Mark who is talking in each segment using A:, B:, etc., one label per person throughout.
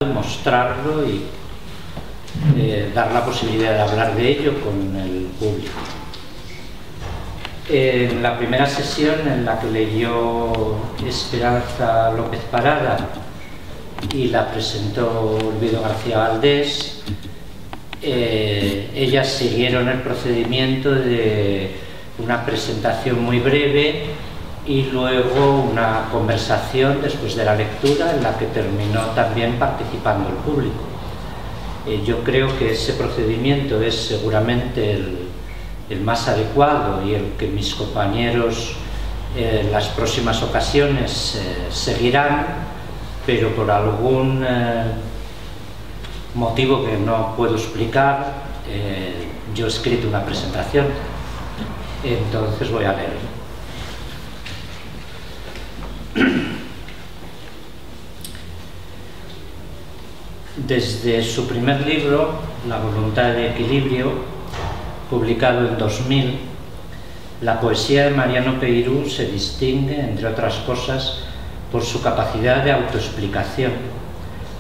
A: mostrarlo y dar la posibilidad de hablar de ello con el público. En la primera sesión, en la que leyó Esperanza López Parada y la presentó Olvido García Valdés, ellas siguieron el procedimiento de una presentación muy breve y luego una conversación después de la lectura, en la que terminó también participando el público. Yo creo que ese procedimiento es seguramente el más adecuado y el que mis compañeros en las próximas ocasiones seguirán, pero por algún motivo que no puedo explicar, yo he escrito una presentación, entonces voy a leer. Desde su primer libro, La voluntad de equilibrio, publicado en 2000, la poesía de Mariano Peiró se distingue, entre otras cosas, por su capacidad de autoexplicación,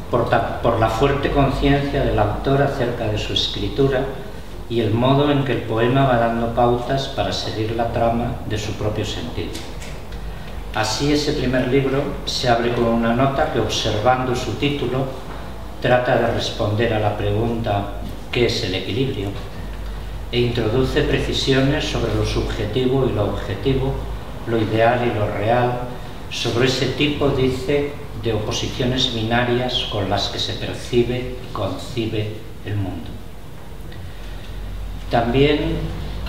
A: por la fuerte conciencia del autor acerca de su escritura y el modo en que el poema va dando pautas para seguir la trama de su propio sentido. Así, ese primer libro se abre con una nota que, observando su título, trata de responder a la pregunta ¿qué es el equilibrio? E introduce precisiones sobre lo subjetivo y lo objetivo, lo ideal y lo real, sobre ese tipo, dice, de oposiciones binarias con las que se percibe y concibe el mundo. También,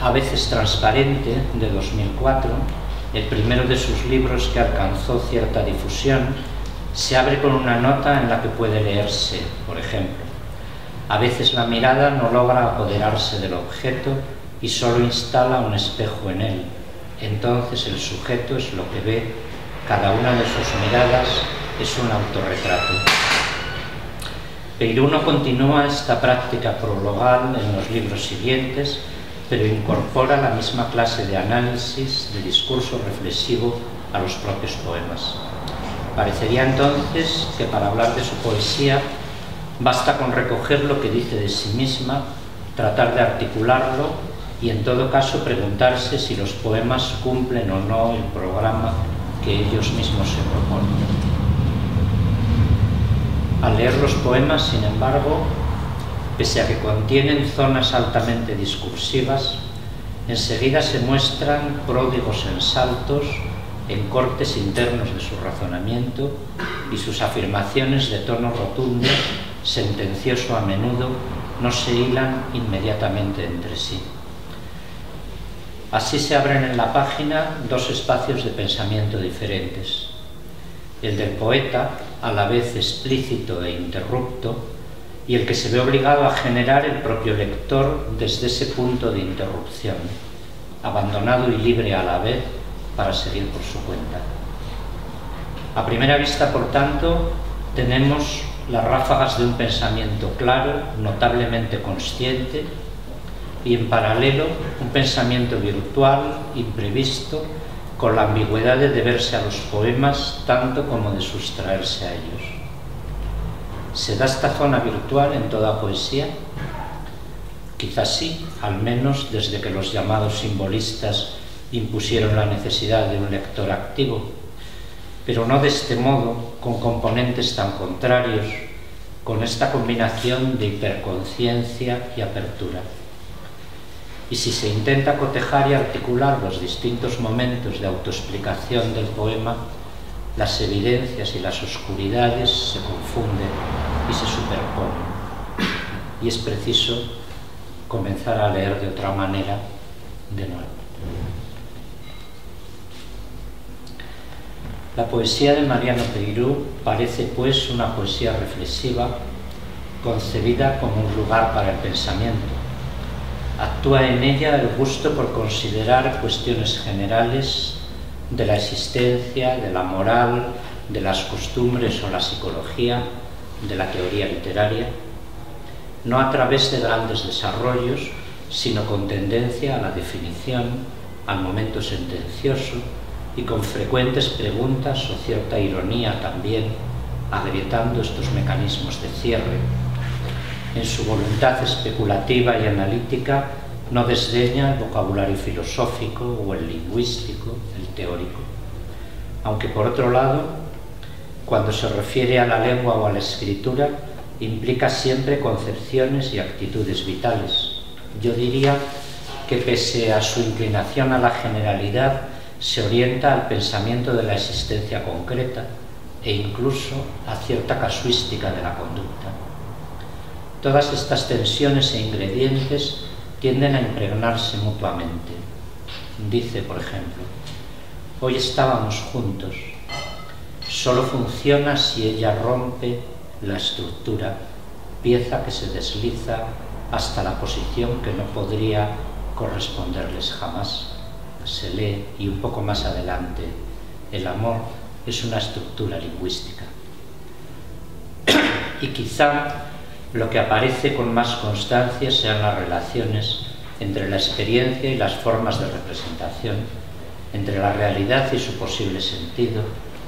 A: A veces transparente, de 2004, el primero de sus libros que alcanzó cierta difusión, se abre con una nota en la que puede leerse, por ejemplo: a veces la mirada no logra apoderarse del objeto y solo instala un espejo en él. Entonces el sujeto es lo que ve, cada una de sus miradas es un autorretrato. Peiró no continúa esta práctica prologal en los libros siguientes, pero incorpora la misma clase de análisis, de discurso reflexivo a los propios poemas. Parecería entonces que para hablar de su poesía basta con recoger lo que dice de sí misma, tratar de articularlo y, en todo caso, preguntarse si los poemas cumplen o no el programa que ellos mismos se proponen. Al leer los poemas, sin embargo, pese a que contienen zonas altamente discursivas, enseguida se muestran pródigos en saltos, en cortes internos de su razonamiento, y sus afirmaciones de tono rotundo, sentencioso a menudo, no se hilan inmediatamente entre sí. Así se abren en la página dos espacios de pensamiento diferentes: el del poeta, a la vez explícito e interrupto, y el que se ve obligado a generar el propio lector desde ese punto de interrupción, abandonado y libre a la vez para seguir por su cuenta. A primera vista, por tanto, tenemos las ráfagas de un pensamiento claro, notablemente consciente, y en paralelo un pensamiento virtual, imprevisto, con la ambigüedad de deberse a los poemas tanto como de sustraerse a ellos. ¿Se da esta zona virtual en toda poesía? Quizás sí, al menos desde que los llamados simbolistas impusieron la necesidad de un lector activo, pero no de este modo, con componentes tan contrarios, con esta combinación de hiperconciencia y apertura. Y si se intenta cotejar y articular los distintos momentos de autoexplicación del poema, las evidencias y las oscuridades se confunden y se superponen. Y es preciso comenzar a leer de otra manera de nuevo. La poesía de Mariano Peiró parece, pues, una poesía reflexiva, concebida como un lugar para el pensamiento. Actúa en ella el gusto por considerar cuestiones generales de la existencia, de la moral, de las costumbres o la psicología, de la teoría literaria, no a través de grandes desarrollos, sino con tendencia a la definición, al momento sentencioso y con frecuentes preguntas o cierta ironía también agrietando estos mecanismos de cierre. En su voluntad especulativa y analítica no desdeña el vocabulario filosófico o el lingüístico, el teórico. Aunque por otro lado, cuando se refiere a la lengua o a la escritura, implica siempre concepciones y actitudes vitales. Yo diría que pese a su inclinación a la generalidad, se orienta al pensamiento de la existencia concreta e incluso a cierta casuística de la conducta. Todas estas tensiones e ingredientes tienden a impregnarse mutuamente. Dice, por ejemplo, hoy estábamos juntos, solo funciona si ella rompe la estructura, pieza que se desliza hasta la posición que no podría corresponderles jamás. Se lee, y un poco más adelante, el amor es una estructura lingüística. Y quizá lo que aparece con más constancia sean las relaciones entre la experiencia y las formas de representación, entre la realidad y su posible sentido,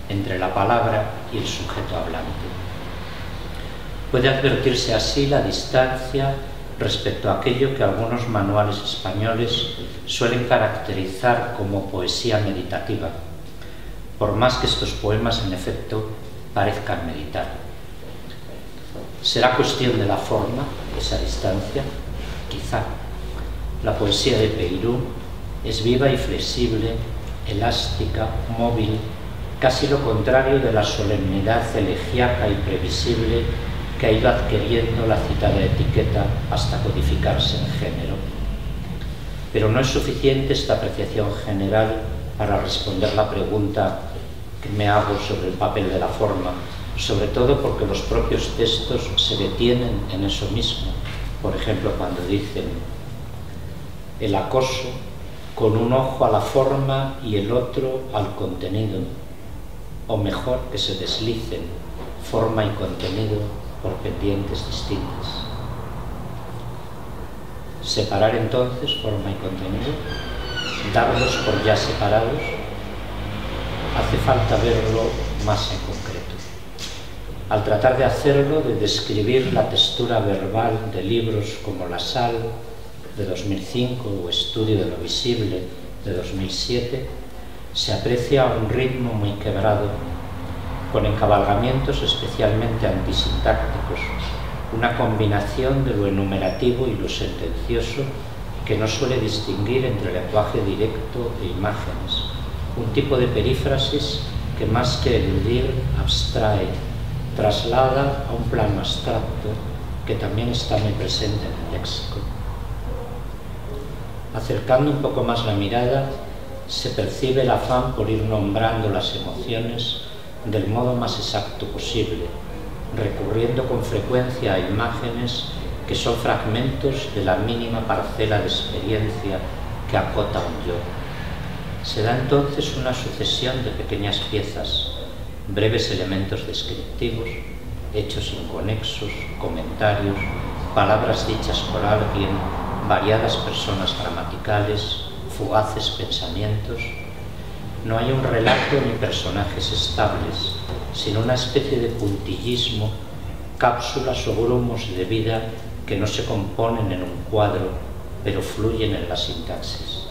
A: entre la palabra y el sujeto hablante. Puede advertirse así la distancia respecto a aquello que algunos manuales españoles suelen caracterizar como poesía meditativa, por más que estos poemas en efecto parezcan meditar. ¿Será cuestión de la forma esa distancia? Quizá. La poesía de Peiró es viva y flexible, elástica, móvil, casi lo contrario de la solemnidad elegíaca y previsible que ha ido adquiriendo la citada etiqueta hasta codificarse en género. Pero no es suficiente esta apreciación general para responder la pregunta que me hago sobre el papel de la forma, sobre todo porque los propios textos se detienen en eso mismo. Por ejemplo, cuando dicen el acoso con un ojo a la forma y el otro al contenido, o mejor que se deslicen forma y contenido por pendientes distintas. Separar entonces forma y contenido, darlos por ya separados, hace falta verlo más en concreto. Al tratar de hacerlo, de describir la textura verbal de libros como La Sal, de 2005, o Estudio de lo Visible, de 2007, se aprecia un ritmo muy quebrado, con encabalgamientos especialmente antisintácticos, una combinación de lo enumerativo y lo sentencioso que no suele distinguir entre lenguaje directo e imágenes, un tipo de perífrasis que más que eludir, abstrae, traslada a un plano abstracto que también está muy presente en el léxico. Acercando un poco más la mirada, se percibe el afán por ir nombrando las emociones del modo más exacto posible, recurriendo con frecuencia a imágenes que son fragmentos de la mínima parcela de experiencia que acota un yo. Se da entonces una sucesión de pequeñas piezas, breves elementos descriptivos, hechos inconexos, comentarios, palabras dichas por alguien, variadas personas gramaticales, fugaces pensamientos. No hay un relato ni personajes estables, sino una especie de puntillismo, cápsulas o grumos de vida que no se componen en un cuadro, pero fluyen en la sintaxis.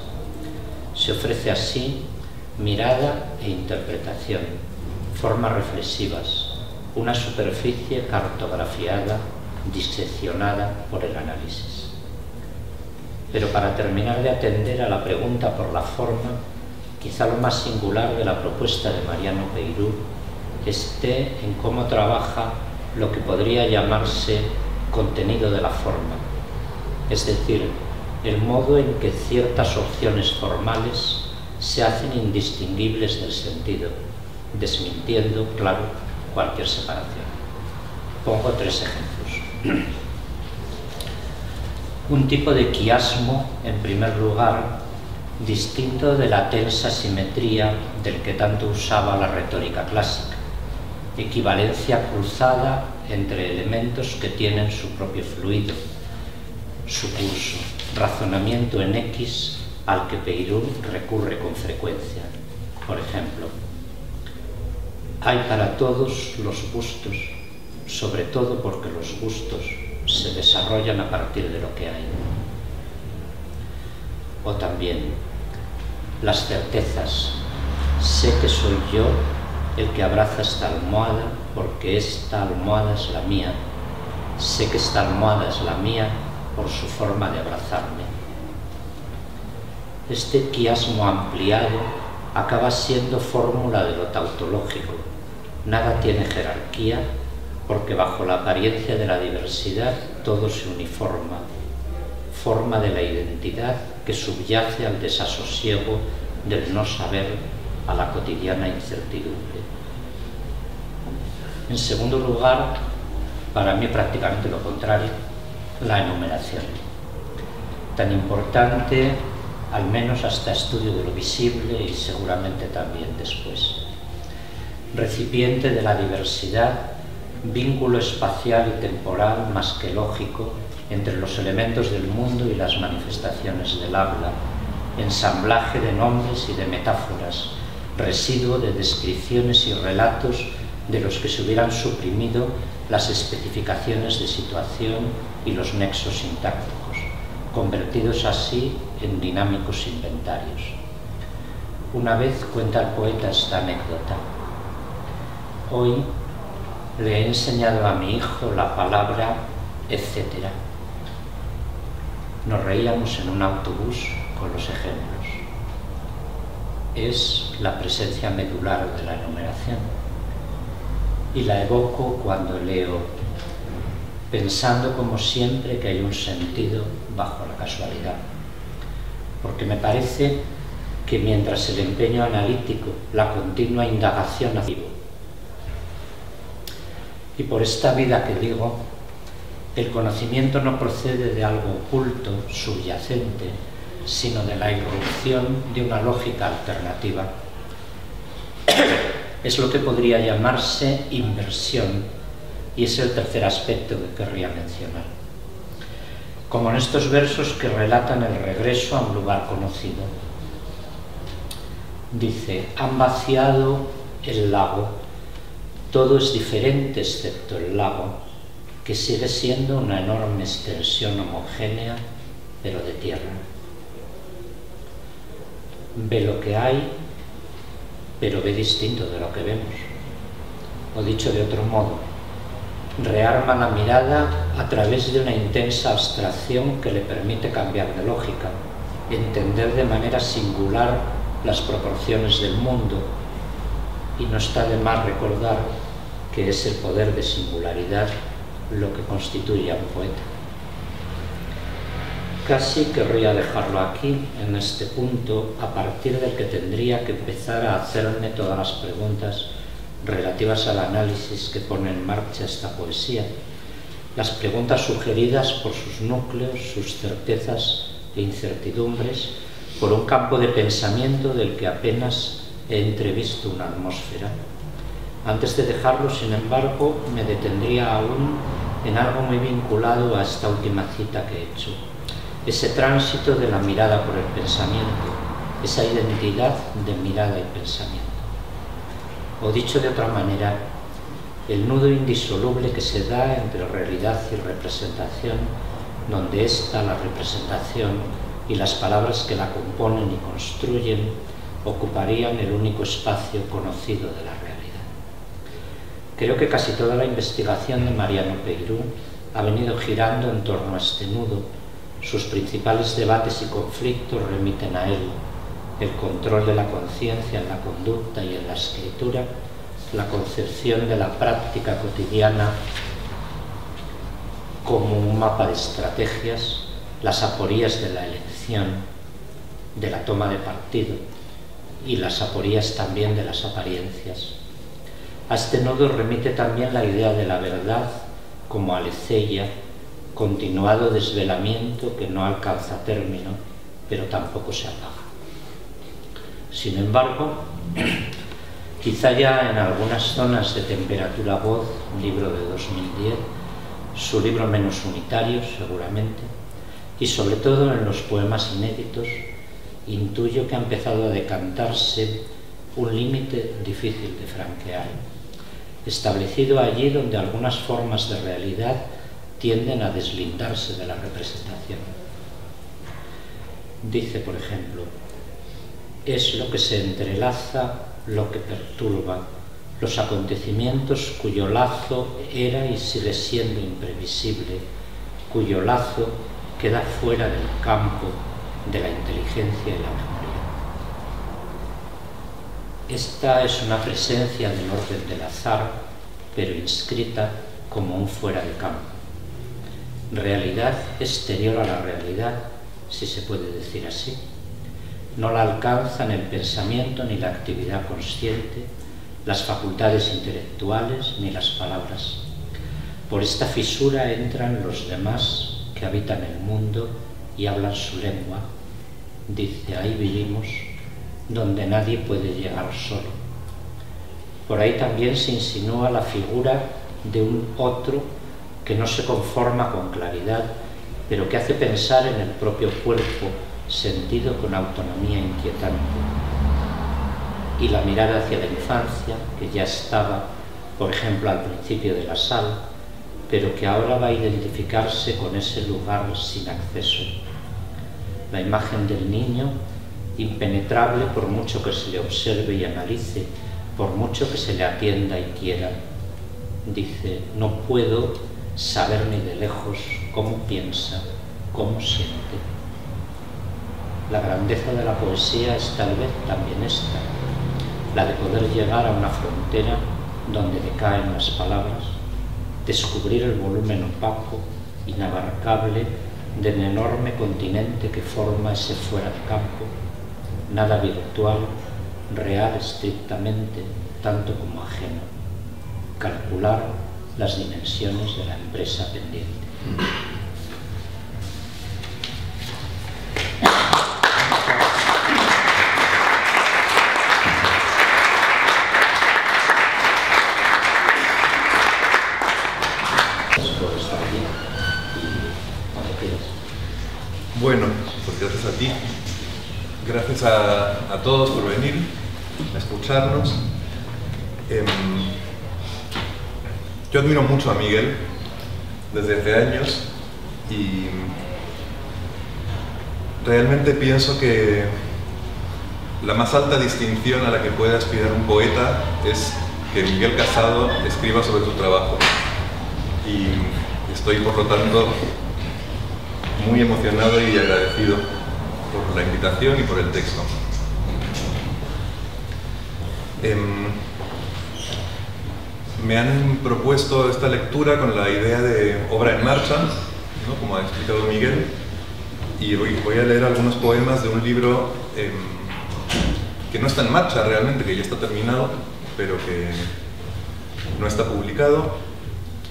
A: Se ofrece así mirada e interpretación, formas reflexivas, una superficie cartografiada, diseccionada por el análisis. Pero para terminar de atender a la pregunta por la forma, quizá lo más singular de la propuesta de Mariano Peiró esté en cómo trabaja lo que podría llamarse contenido de la forma, es decir, el modo en que ciertas opciones formales se hacen indistinguibles del sentido, desmintiendo, claro, cualquier separación. Pongo 3 ejemplos. Un tipo de quiasmo, en primer lugar, distinto de la tensa simetría del que tanto usaba la retórica clásica, equivalencia cruzada entre elementos que tienen su propio fluido, su curso, razonamiento en X al que Peiró recurre con frecuencia. Por ejemplo, Hay para todos los gustos, sobre todo porque los gustos se desarrollan a partir de lo que hay. O también las certezas. Sé que soy yo el que abraza esta almohada porque esta almohada es la mía. Sé que esta almohada es la mía por su forma de abrazarme. Este quiasmo ampliado acaba siendo fórmula de lo tautológico. Nada tiene jerarquía porque bajo la apariencia de la diversidad todo se uniforma, forma de la identidad que subyace al desasosiego del no saber, a la cotidiana incertidumbre. En segundo lugar, para mí prácticamente lo contrario, la enumeración. Tan importante, al menos hasta estudio de lo visible y seguramente también después. Recipiente de la diversidad, vínculo espacial y temporal más que lógico entre los elementos del mundo y las manifestaciones del habla, ensamblaje de nombres y de metáforas, residuo de descripciones y relatos de los que se hubieran suprimido las especificaciones de situación y los nexos sintácticos, convertidos así en dinámicos inventarios. Una vez cuenta el poeta esta anécdota. Hoy le he enseñado a mi hijo la palabra etcétera. Nos reíamos en un autobús con los ejemplos. Es la presencia medular de la enumeración. Y la evoco cuando leo, pensando como siempre que hay un sentido bajo la casualidad. Porque me parece que mientras el empeño analítico, la continua indagación activa, y por esta vida que digo, el conocimiento no procede de algo oculto, subyacente, sino de la irrupción de una lógica alternativa. Es lo que podría llamarse inversión, y es el tercer aspecto que querría mencionar. Como en estos versos que relatan el regreso a un lugar conocido. Dice, han vaciado el lago, todo es diferente excepto el lago, que sigue siendo una enorme extensión homogénea, pero de tierra. Ve lo que hay, pero ve distinto de lo que vemos. O dicho de otro modo, rearma la mirada a través de una intensa abstracción que le permite cambiar de lógica, entender de manera singular las proporciones del mundo, y no está de más recordar que es el poder de singularidad lo que constituye a un poeta. Casi querría dejarlo aquí, en este punto, a partir del que tendría que empezar a hacerme todas las preguntas relativas al análisis que pone en marcha esta poesía, las preguntas sugeridas por sus núcleos, sus certezas e incertidumbres, por un campo de pensamiento del que apenas he entrevisto una atmósfera. Antes de dejarlo, sin embargo, me detendría aún en algo muy vinculado a esta última cita que he hecho. Ese tránsito de la mirada por el pensamiento, esa identidad de mirada y pensamiento. O dicho de otra manera, el nudo indisoluble que se da entre realidad y representación, donde ésta, la representación, y las palabras que la componen y construyen, ocuparían el único espacio conocido de la realidad. Creo que casi toda la investigación de Mariano Peiró ha venido girando en torno a este nudo. Sus principales debates y conflictos remiten a él: el control de la conciencia en la conducta y en la escritura, la concepción de la práctica cotidiana como un mapa de estrategias, las aporías de la elección, de la toma de partido, y las aporías también de las apariencias. A este nodo remite también la idea de la verdad como aletheia, continuado desvelamiento que no alcanza término, pero tampoco se apaga. Sin embargo, quizá ya en algunas zonas de Temperatura Voz, libro de 2010, su libro menos unitario seguramente, y sobre todo en los poemas inéditos, intuyo que ha empezado a decantarse un límite difícil de franquear. establecido allí donde algunas formas de realidad tienden a deslindarse de la representación. Dice, por ejemplo, es lo que se entrelaza, lo que perturba, los acontecimientos cuyo lazo era y sigue siendo imprevisible, cuyo lazo queda fuera del campo de la inteligencia y la memoria. Esta es una presencia del orden del azar, pero inscrita como un fuera de campo. Realidad exterior a la realidad, si se puede decir así. No la alcanzan el pensamiento ni la actividad consciente, las facultades intelectuales ni las palabras. Por esta fisura entran los demás que habitan el mundo y hablan su lengua. Dice, ahí vivimos, donde nadie puede llegar solo. Por ahí también se insinúa la figura de un otro que no se conforma con claridad, pero que hace pensar en el propio cuerpo, sentido con autonomía inquietante. Y la mirada hacia la infancia, que ya estaba, por ejemplo, al principio de la sala, pero que ahora va a identificarse con ese lugar sin acceso. La imagen del niño, impenetrable por mucho que se le observe y analice, por mucho que se le atienda y quiera. Dice, no puedo saber ni de lejos cómo piensa, cómo siente. La grandeza de la poesía es tal vez también esta, la de poder llegar a una frontera donde decaen las palabras, descubrir el volumen opaco, inabarcable, del enorme continente que forma ese fuera de campo, nada virtual, real estrictamente, tanto como ajeno. Calcular las dimensiones de la empresa pendiente.
B: Bueno, pues gracias a ti, gracias a todos por venir, a escucharnos. Yo admiro mucho a Miguel desde hace años y realmente pienso que la más alta distinción a la que puede aspirar un poeta es que Miguel Casado escriba sobre su trabajo. Y estoy, por lo tanto, muy emocionado y agradecido por la invitación y por el texto. Me han propuesto esta lectura con la idea de obra en marcha, ¿no? Como ha explicado Miguel, y voy a leer algunos poemas de un libro que no está en marcha realmente, que ya está terminado, pero que no está publicado.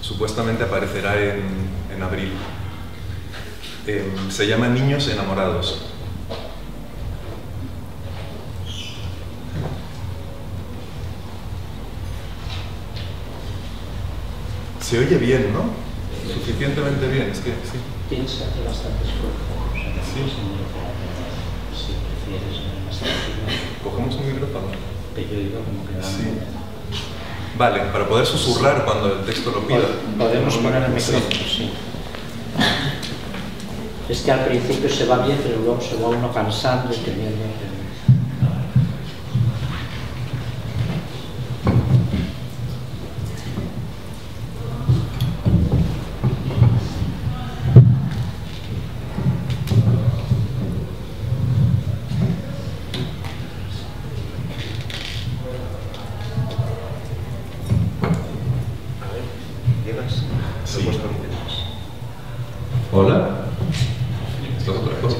B: Supuestamente aparecerá en abril. Se llama Niños enamorados. Se oye bien, ¿no? Suficientemente bien, es que sí.
A: Piensa que bastante esfuerzo.
B: Sí.
A: Si prefieres más tranquilo.
B: ¿Cogemos un micrófono?
A: Que yo iba como que
B: Sí. Vale, para poder susurrar cuando el texto lo pida.
A: Podemos poner el micrófono, sí. Es que al principio se va bien, pero luego se va uno cansando y teniendo que...
B: Sí. Hola. ¿Esto es otra cosa?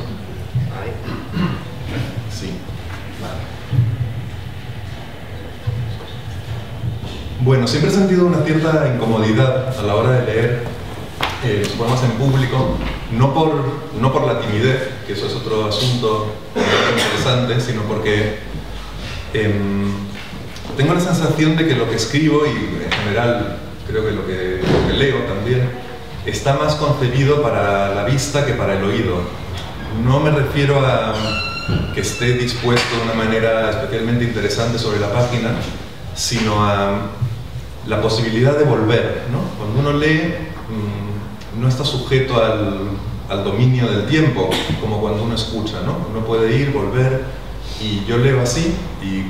B: Sí. Bueno, siempre he sentido una cierta incomodidad a la hora de leer los poemas en público, no por la timidez, que eso es otro asunto interesante, sino porque tengo la sensación de que lo que escribo, y en general creo que lo que leo también, está más concebido para la vista que para el oído. No me refiero a que esté dispuesto de una manera especialmente interesante sobre la página, sino a la posibilidad de volver, ¿no? Cuando uno lee, no está sujeto al dominio del tiempo, como cuando uno escucha, ¿no? Uno puede ir, volver, y yo leo así, y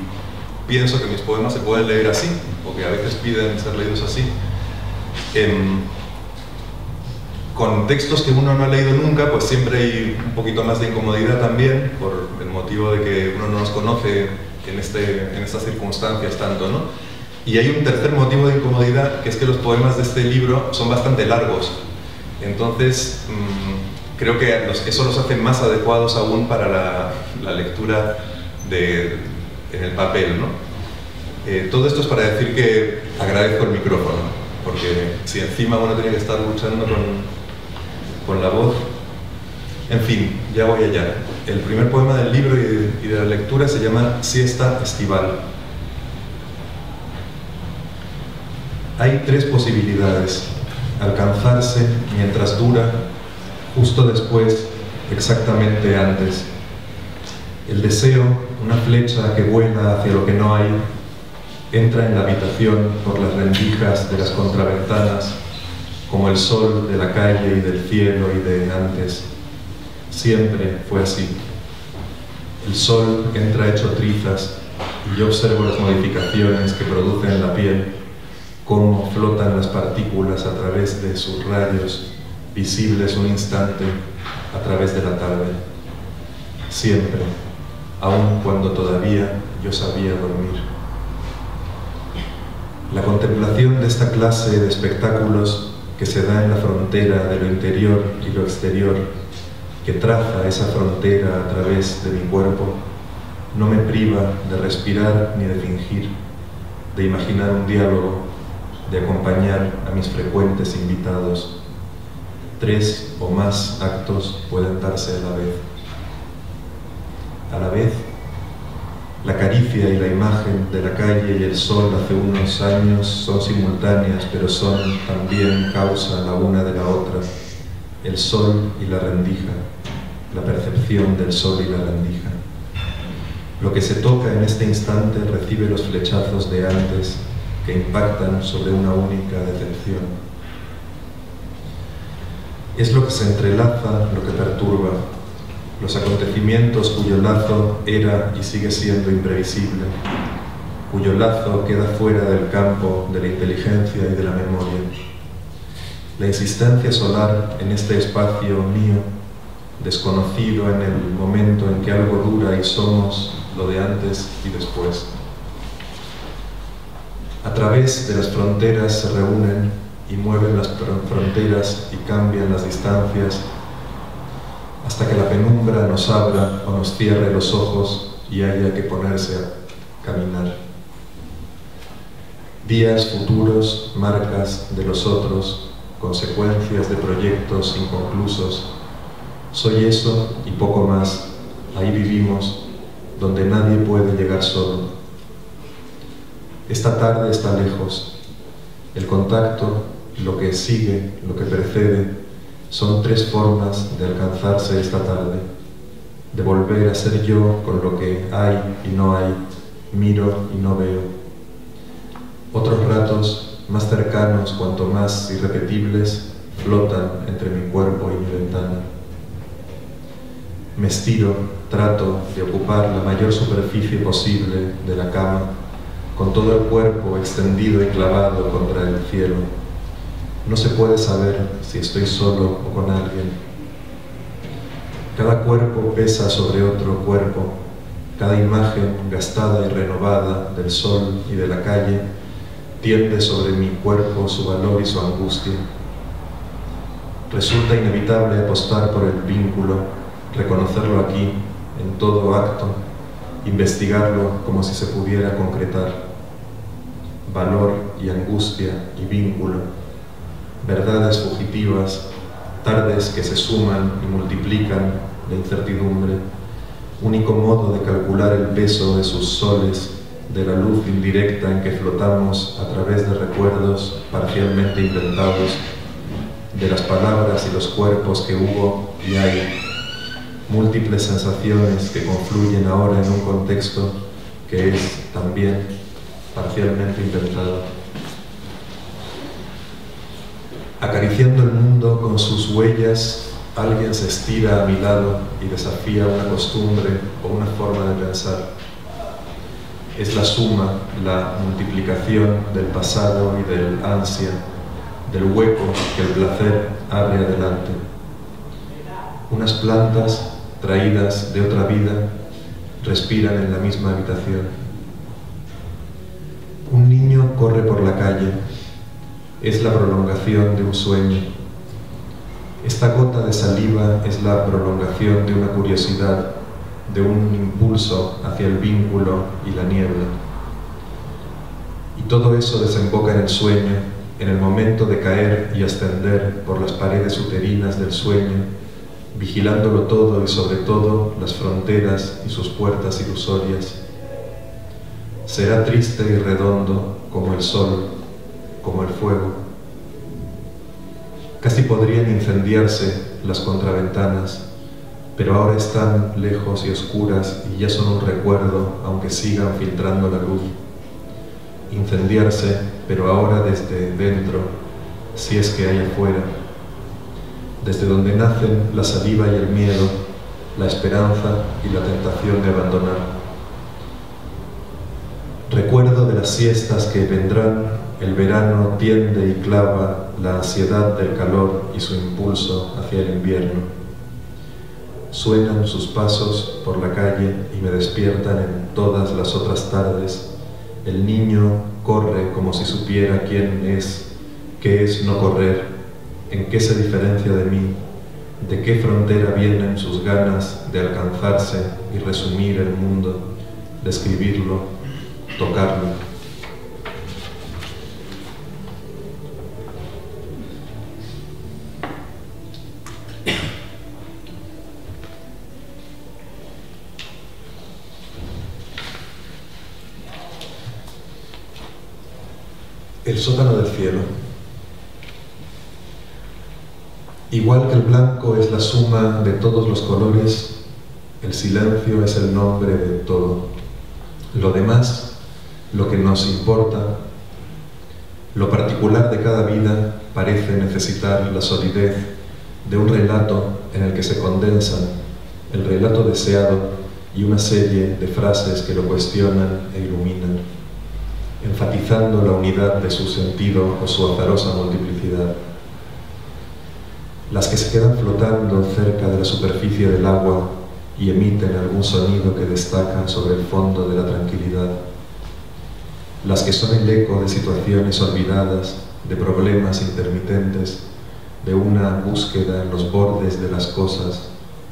B: pienso que mis poemas se pueden leer así, o que a veces piden ser leídos así. Con textos que uno no ha leído nunca, pues siempre hay un poquito más de incomodidad también, por el motivo de que uno no nos conoce en estas circunstancias tanto, ¿no? Y hay un tercer motivo de incomodidad, que es que los poemas de este libro son bastante largos. Entonces, creo que eso los hace más adecuados aún para la lectura en el papel, ¿no? Todo esto es para decir que agradezco el micrófono, porque si encima uno tiene que estar luchando con la voz. En fin, ya voy allá. El primer poema del libro y de la lectura se llama Siesta Estival. Hay tres posibilidades: alcanzarse mientras dura, justo después, exactamente antes. El deseo, una flecha que vuela hacia lo que no hay, entra en la habitación por las rendijas de las contraventanas, como el sol de la calle y del cielo y de antes. Siempre fue así. El sol entra hecho trizas y yo observo las modificaciones que producen en la piel, cómo flotan las partículas a través de sus rayos, visibles un instante a través de la tarde. Siempre, aun cuando todavía yo sabía dormir. La contemplación de esta clase de espectáculos que se da en la frontera de lo interior y lo exterior, que traza esa frontera a través de mi cuerpo, no me priva de respirar ni de fingir, de imaginar un diálogo, de acompañar a mis frecuentes invitados. 3 o más actos pueden darse a la vez. A la vez, la caricia y la imagen de la calle y el sol hace unos años son simultáneas, pero son también causa la una de la otra. El sol y la rendija, la percepción del sol y la rendija. Lo que se toca en este instante recibe los flechazos de antes que impactan sobre una única decepción. Es lo que se entrelaza, lo que perturba, los acontecimientos cuyo lazo era y sigue siendo imprevisible, cuyo lazo queda fuera del campo de la inteligencia y de la memoria. La insistencia solar en este espacio mío, desconocido en el momento en que algo dura y somos lo de antes y después. A través de las fronteras se reúnen y mueven las fronteras y cambian las distancias hasta que la penumbra nos abra o nos cierre los ojos y haya que ponerse a caminar. Días futuros, marcas de los otros, consecuencias de proyectos inconclusos. Soy eso y poco más. Ahí vivimos, donde nadie puede llegar solo. Esta tarde está lejos. El contacto, lo que sigue, lo que precede, son 3 formas de alcanzarse esta tarde, de volver a ser yo con lo que hay y no hay, miro y no veo. Otros ratos, más cercanos cuanto más irrepetibles, flotan entre mi cuerpo y mi ventana. Me estiro, trato de ocupar la mayor superficie posible de la cama, con todo el cuerpo extendido y clavado contra el cielo. No se puede saber si estoy solo o con alguien. Cada cuerpo pesa sobre otro cuerpo, cada imagen gastada y renovada del sol y de la calle tiende sobre mi cuerpo su valor y su angustia. Resulta inevitable apostar por el vínculo, reconocerlo aquí, en todo acto, investigarlo como si se pudiera concretar. Valor y angustia y vínculo, verdades fugitivas, tardes que se suman y multiplican la incertidumbre, único modo de calcular el peso de sus soles, de la luz indirecta en que flotamos a través de recuerdos parcialmente inventados, de las palabras y los cuerpos que hubo y hay, múltiples sensaciones que confluyen ahora en un contexto que es también parcialmente inventado.
C: Acariciando el mundo con sus huellas, alguien se estira a mi lado y desafía una costumbre o una forma de pensar. Es la suma, la multiplicación del pasado y del ansia, del hueco que el placer abre adelante. Unas plantas traídas de otra vida respiran en la misma habitación. Un niño corre por la calle. Es la prolongación de un sueño. Esta gota de saliva es la prolongación de una curiosidad, de un impulso hacia el vínculo y la niebla. Y todo eso desemboca en el sueño, en el momento de caer y ascender por las paredes uterinas del sueño, vigilándolo todo y sobre todo las fronteras y sus puertas ilusorias. Será triste y redondo como el sol, como el fuego. Casi podrían incendiarse las contraventanas, pero ahora están lejos y oscuras y ya son un recuerdo, aunque sigan filtrando la luz. Incendiarse, pero ahora desde dentro, si es que hay afuera, desde donde nacen la saliva y el miedo, la esperanza y la tentación de abandonar. Recuerdo de las siestas que vendrán, el verano tiende y clava la ansiedad del calor y su impulso hacia el invierno. Suenan sus pasos por la calle y me despiertan en todas las otras tardes. El niño corre como si supiera quién es, qué es no correr, en qué se diferencia de mí, de qué frontera vienen sus ganas de alcanzarse y resumir el mundo, describirlo, tocarlo. El sótano del cielo. Igual que el blanco es la suma de todos los colores, el silencio es el nombre de todo. Lo demás, lo que nos importa, lo particular de cada vida, parece necesitar la solidez de un relato en el que se condensan el relato deseado y una serie de frases que lo cuestionan e iluminan, enfatizando la unidad de su sentido o su azarosa multiplicidad. Las que se quedan flotando cerca de la superficie del agua y emiten algún sonido que destaca sobre el fondo de la tranquilidad. Las que son el eco de situaciones olvidadas, de problemas intermitentes, de una búsqueda en los bordes de las cosas,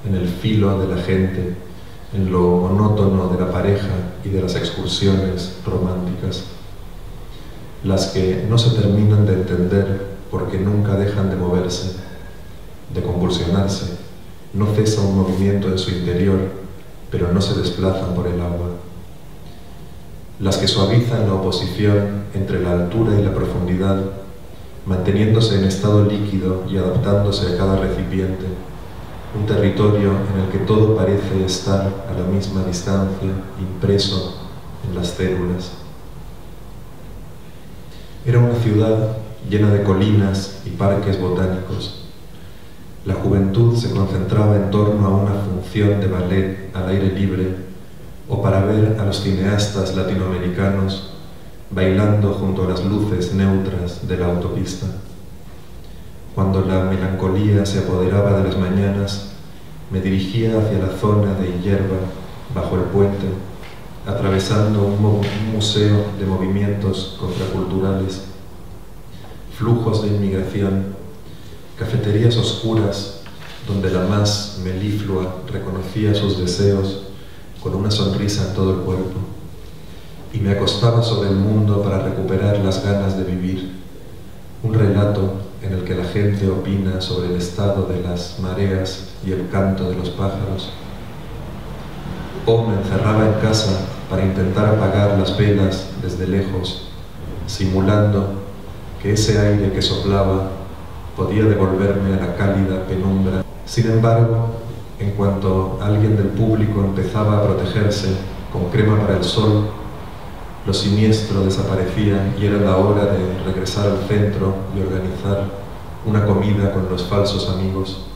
C: en el filo de la gente, en lo monótono de la pareja y de las excursiones románticas. Las que no se terminan de entender porque nunca dejan de moverse, de convulsionarse. No cesa un movimiento en su interior, pero no se desplazan por el agua. Las que suavizan la oposición entre la altura y la profundidad, manteniéndose en estado líquido y adaptándose a cada recipiente, un territorio en el que todo parece estar a la misma distancia, impreso en las células. Era una ciudad llena de colinas y parques botánicos. La juventud se concentraba en torno a una función de ballet al aire libre o para ver a los cineastas latinoamericanos bailando junto a las luces neutras de la autopista. Cuando la melancolía se apoderaba de las mañanas, me dirigía hacia la zona de hierba bajo el puente, atravesando un museo de movimientos contraculturales, flujos de inmigración, cafeterías oscuras donde la más meliflua reconocía sus deseos con una sonrisa en todo el cuerpo, y me acostaba sobre el mundo para recuperar las ganas de vivir, un relato en el que la gente opina sobre el estado de las mareas y el canto de los pájaros. O me encerraba en casa para intentar apagar las velas desde lejos, simulando que ese aire que soplaba podía devolverme a la cálida penumbra. Sin embargo, en cuanto alguien del público empezaba a protegerse con crema para el sol, lo siniestro desaparecía y era la hora de regresar al centro y organizar una comida con los falsos amigos.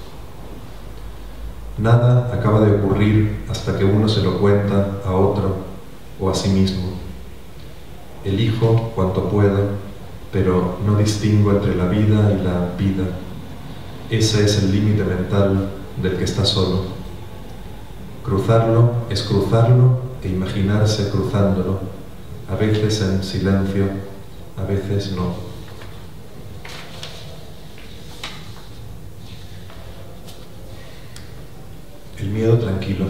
C: Nada acaba de ocurrir hasta que uno se lo cuenta a otro o a sí mismo. Elijo cuanto puedo, pero no distingo entre la vida y la vida. Ese es el límite mental del que está solo. Cruzarlo es cruzarlo e imaginarse cruzándolo, a veces en silencio, a veces no. El miedo tranquilo.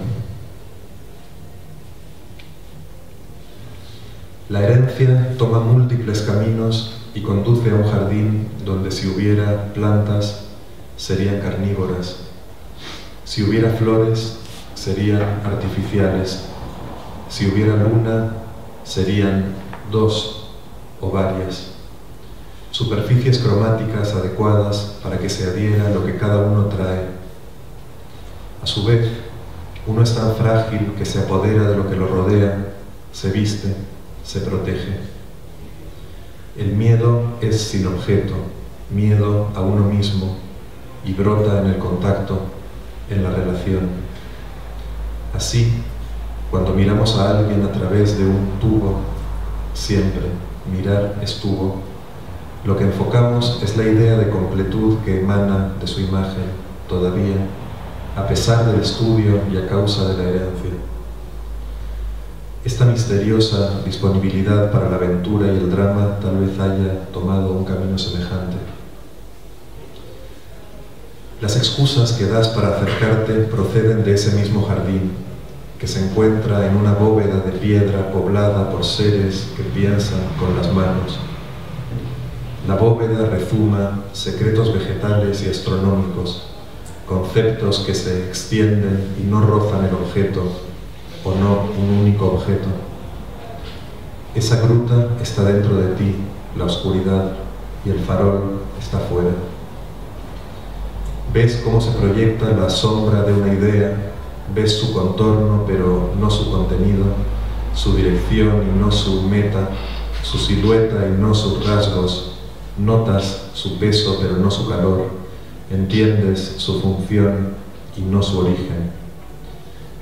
C: La herencia toma múltiples caminos y conduce a un jardín donde si hubiera plantas serían carnívoras, si hubiera flores serían artificiales, si hubiera luna serían 2 o varias, superficies cromáticas adecuadas para que se adhiera a lo que cada uno trae. A su vez, uno es tan frágil que se apodera de lo que lo rodea, se viste, se protege. El miedo es sin objeto, miedo a uno mismo, y brota en el contacto, en la relación. Así, cuando miramos a alguien a través de un tubo, siempre mirar es tubo, lo que enfocamos es la idea de completud que emana de su imagen, todavía, a pesar del estudio y a causa de la herencia. Esta misteriosa disponibilidad para la aventura y el drama tal vez haya tomado un camino semejante. Las excusas que das para acercarte proceden de ese mismo jardín, que se encuentra en una bóveda de piedra poblada por seres que piensan con las manos. La bóveda rezuma secretos vegetales y astronómicos, conceptos que se extienden y no rozan el objeto, o no un único objeto. Esa gruta está dentro de ti, la oscuridad, y el farol está fuera. Ves cómo se proyecta la sombra de una idea, ves su contorno pero no su contenido, su dirección y no su meta, su silueta y no sus rasgos, notas su peso pero no su calor, entiendes su función y no su origen.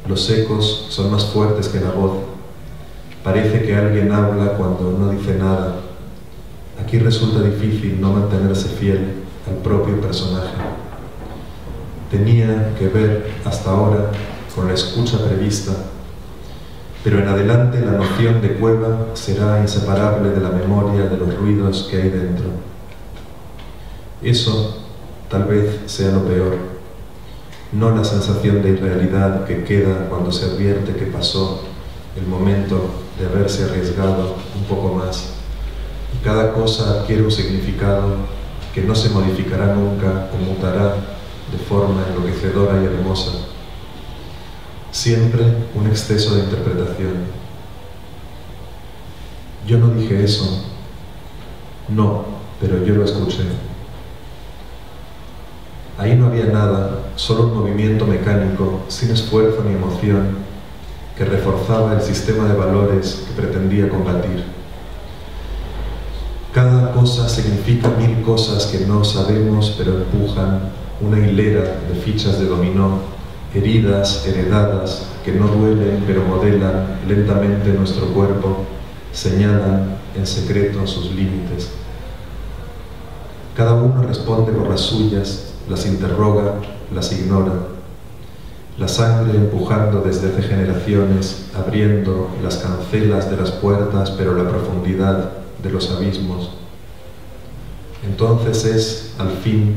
C: Los ecos son más fuertes que la voz. Parece que alguien habla cuando no dice nada. Aquí resulta difícil no mantenerse fiel al propio personaje. Tenía que ver hasta ahora con la escucha prevista, pero en adelante la noción de cueva será inseparable de la memoria de los ruidos que hay dentro. Eso tal vez sea lo peor, no la sensación de irrealidad que queda cuando se advierte que pasó el momento de haberse arriesgado un poco más, y cada cosa adquiere un significado que no se modificará nunca o mutará de forma enloquecedora y hermosa. Siempre un exceso de interpretación. Yo no dije eso. No, pero yo lo escuché. Ahí no había nada, solo un movimiento mecánico, sin esfuerzo ni emoción, que reforzaba el sistema de valores que pretendía combatir. Cada cosa significa 1000 cosas que no sabemos, pero empujan una hilera de fichas de dominó, heridas heredadas que no duelen pero modelan lentamente nuestro cuerpo, señalan en secreto sus límites. Cada uno responde por las suyas, las interroga, las ignora. La sangre empujando desde hace generaciones, abriendo las cancelas de las puertas, pero la profundidad de los abismos. Entonces es, al fin,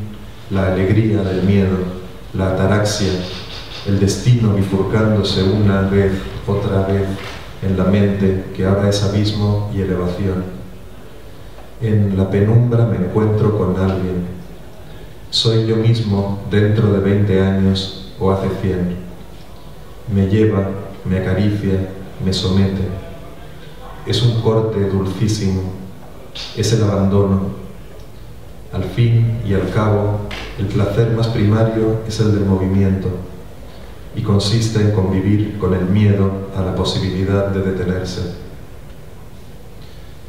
C: la alegría del miedo, la ataraxia, el destino bifurcándose una vez, otra vez, en la mente que ahora es abismo y elevación. En la penumbra me encuentro con alguien. Soy yo mismo dentro de 20 años o hace 100. Me lleva, me acaricia, me somete. Es un corte dulcísimo, es el abandono. Al fin y al cabo, el placer más primario es el del movimiento y consiste en convivir con el miedo a la posibilidad de detenerse.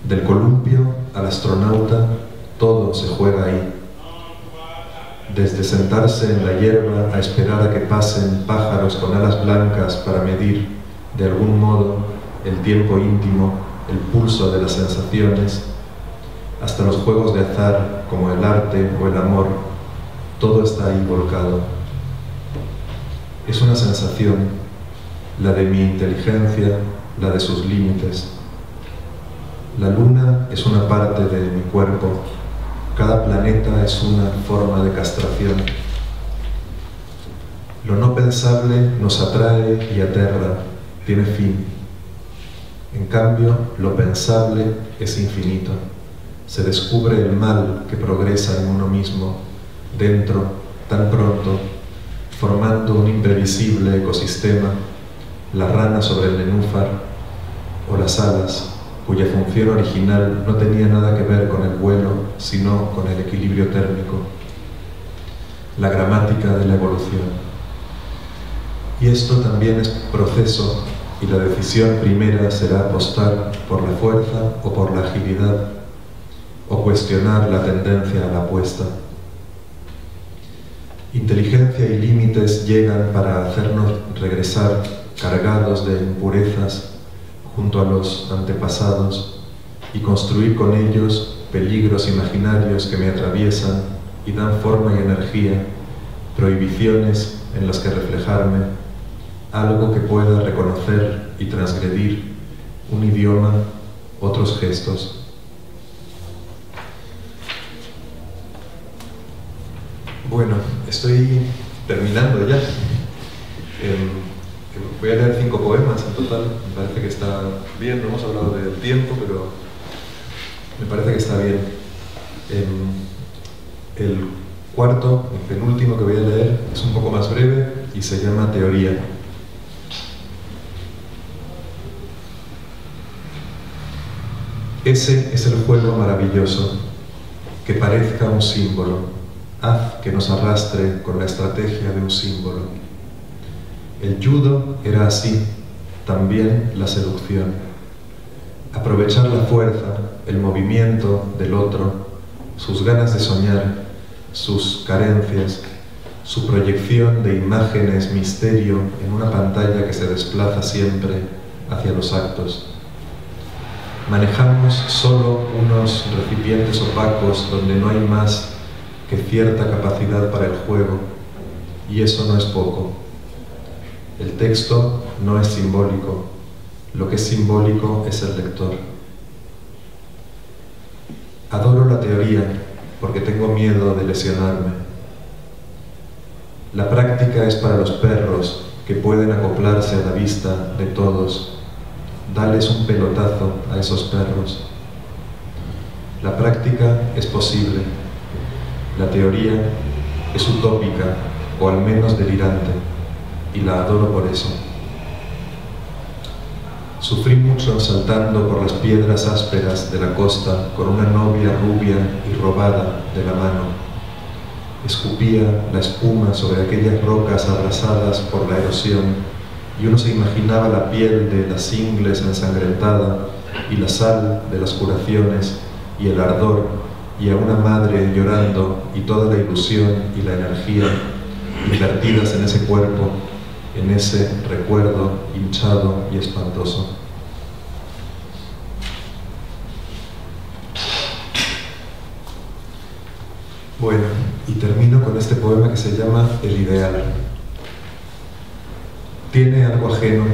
C: Del columpio al astronauta, todo se juega ahí. desde sentarse en la hierba a esperar a que pasen pájaros con alas blancas para medir, de algún modo, el tiempo íntimo, el pulso de las sensaciones, hasta los juegos de azar como el arte o el amor, todo está ahí volcado. Es una sensación, la de mi inteligencia, la de sus límites. La luna es una parte de mi cuerpo, cada planeta es una forma de castración. Lo no pensable nos atrae y aterra, tiene fin. En cambio, lo pensable es infinito. Se descubre el mal que progresa en uno mismo, dentro, tan pronto, formando un imprevisible ecosistema, la rana sobre el nenúfar o las alas, cuya función original no tenía nada que ver con el vuelo, sino con el equilibrio térmico, la gramática de la evolución. Y esto también es proceso, y la decisión primera será apostar por la fuerza o por la agilidad, o cuestionar la tendencia a la apuesta. Inteligencia y límites llegan para hacernos regresar cargados de impurezas junto a los antepasados y construir con ellos peligros imaginarios que me atraviesan y dan forma y energía, prohibiciones en las que reflejarme, algo que pueda reconocer y transgredir, un idioma, otros gestos. Bueno, estoy terminando ya. Voy a leer 5 poemas en total, me parece que está bien, no hemos hablado del tiempo, pero me parece que está bien. El cuarto, el penúltimo que voy a leer, es un poco más breve y se llama Teoría. Ese es el juego maravilloso, que parezca un símbolo. Haz que nos arrastre con la estrategia de un símbolo. El judo era así, también la seducción. Aprovechar la fuerza, el movimiento del otro, sus ganas de soñar, sus carencias, su proyección de imágenes, misterio en una pantalla que se desplaza siempre hacia los actos. Manejamos solo unos recipientes opacos donde no hay más que cierta capacidad para el juego, y eso no es poco. El texto no es simbólico, lo que es simbólico es el lector. Adoro la teoría porque tengo miedo de lesionarme. La práctica es para los perros que pueden acoplarse a la vista de todos. Dales un pelotazo a esos perros. La práctica es posible. La teoría es utópica, o al menos delirante, y la adoro por eso. Sufrí mucho saltando por las piedras ásperas de la costa con una novia rubia y robada de la mano. Escupía la espuma sobre aquellas rocas abrasadas por la erosión, y uno se imaginaba la piel de las ingles ensangrentada y la sal de las curaciones y el ardor, y a una madre llorando y toda la ilusión y la energía invertidas en ese cuerpo, en ese recuerdo hinchado y espantoso. Bueno, y termino con este poema que se llama El Ideal. Tiene algo ajeno,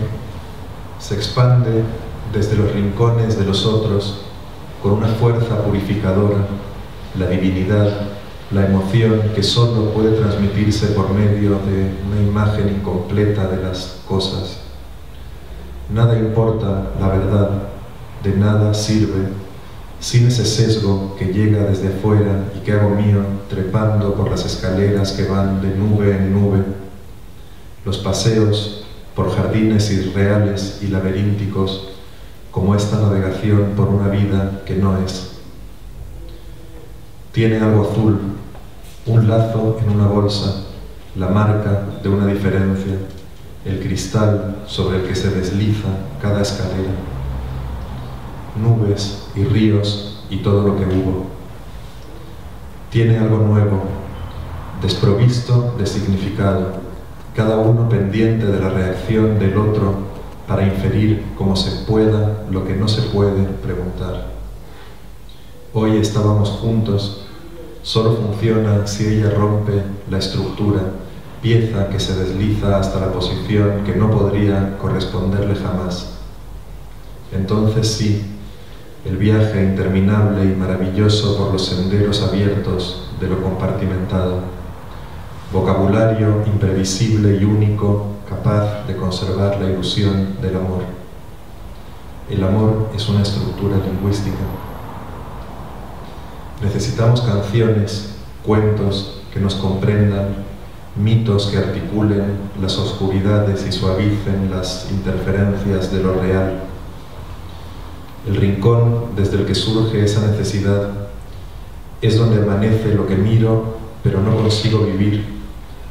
C: se expande desde los rincones de los otros con una fuerza purificadora, la divinidad, la emoción que solo puede transmitirse por medio de una imagen incompleta de las cosas. Nada importa la verdad, de nada sirve, sin ese sesgo que llega desde afuera y que hago mío trepando por las escaleras que van de nube en nube, los paseos por jardines irreales y laberínticos, como esta navegación por una vida que no es. Tiene algo azul, un lazo en una bolsa, la marca de una diferencia, el cristal sobre el que se desliza cada escalera, nubes y ríos y todo lo que hubo. Tiene algo nuevo, desprovisto de significado, cada uno pendiente de la reacción del otro para inferir como se pueda lo que no se puede preguntar. Hoy estábamos juntos, solo funciona si ella rompe la estructura, pieza que se desliza hasta la posición que no podría corresponderle jamás. Entonces sí, el viaje interminable y maravilloso por los senderos abiertos de lo compartimentado, vocabulario imprevisible y único capaz de conservar la ilusión del amor. El amor es una estructura lingüística. Necesitamos canciones, cuentos que nos comprendan, mitos que articulen las oscuridades y suavicen las interferencias de lo real. El rincón desde el que surge esa necesidad es donde amanece lo que miro, pero no consigo vivir,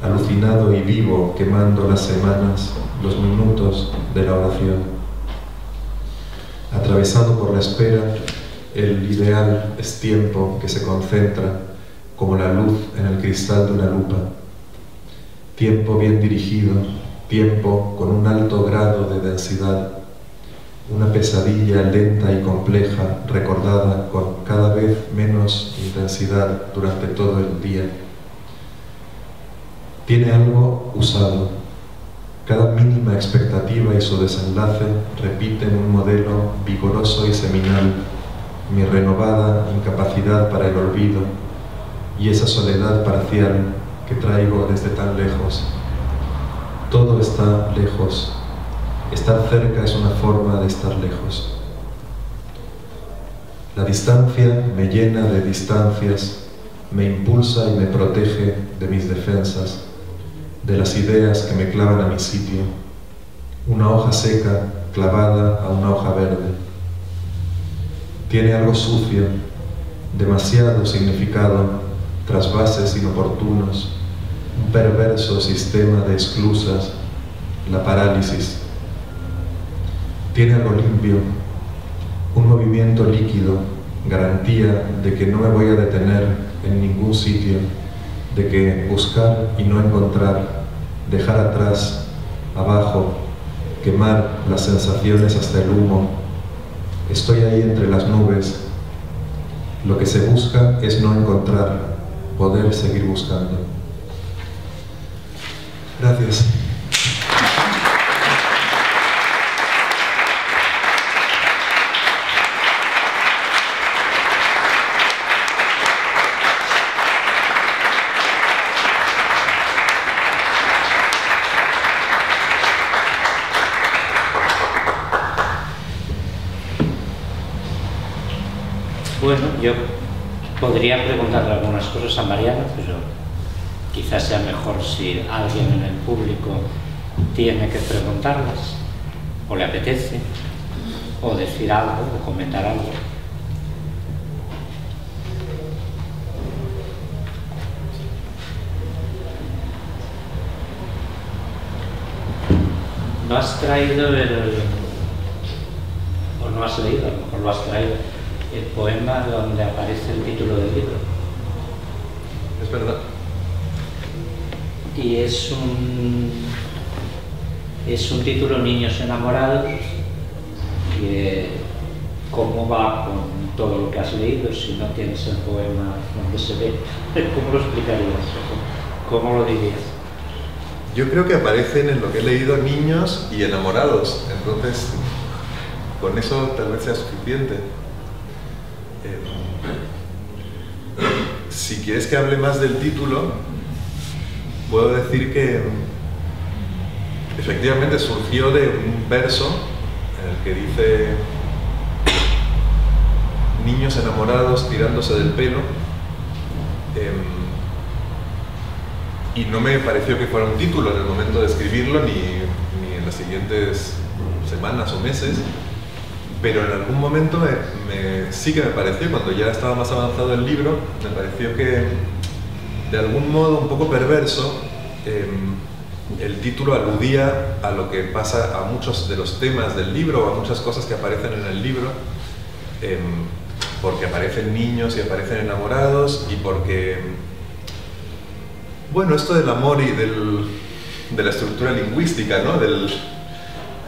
C: alucinado y vivo, quemando las semanas, los minutos de la oración. Atravesado por la espera, el ideal es tiempo que se concentra como la luz en el cristal de una lupa. Tiempo bien dirigido, tiempo con un alto grado de densidad, una pesadilla lenta y compleja recordada con cada vez menos intensidad durante todo el día. Tiene algo usado. Cada mínima expectativa y su desenlace repiten un modelo vigoroso y seminal, mi renovada incapacidad para el olvido y esa soledad parcial que traigo desde tan lejos. Todo está lejos. Estar cerca es una forma de estar lejos. La distancia me llena de distancias, me impulsa y me protege de mis defensas, de las ideas que me clavan a mi sitio, una hoja seca clavada a una hoja verde. Tiene algo sucio, demasiado significado, trasvases inoportunos, un perverso sistema de esclusas, la parálisis. Tiene algo limpio, un movimiento líquido, garantía de que no me voy a detener en ningún sitio, de que buscar y no encontrar, dejar atrás, abajo, quemar las sensaciones hasta el humo. Estoy ahí entre las nubes. Lo que se busca es no encontrar, poder seguir buscando. Gracias.
A: Bueno, yo podría preguntarle algunas cosas a Mariana, pero quizás sea mejor si alguien en el público tiene que preguntarlas, o le apetece, o decir algo, o comentar algo. ¿No has traído o no has leído, a lo mejor lo has traído, el poema donde aparece el título del libro?
B: Es verdad.
A: Y es un título, Niños enamorados, que cómo va con todo lo que has leído si no tienes el poema donde se ve. ¿Cómo lo explicarías? ¿Cómo lo dirías?
B: Yo creo que aparecen en lo que he leído niños y enamorados, entonces con eso tal vez sea suficiente. Si quieres que hable más del título, puedo decir que efectivamente surgió de un verso en el que dice niños enamorados tirándose del pelo, y no me pareció que fuera un título en el momento de escribirlo ni en las siguientes semanas o meses, pero en algún momento sí que me pareció, cuando ya estaba más avanzado el libro, me pareció que de algún modo un poco perverso el título aludía a lo que pasa a muchos de los temas del libro, o a muchas cosas que aparecen en el libro, porque aparecen niños y aparecen enamorados, y porque Bueno, esto del amor y de la estructura lingüística, ¿no?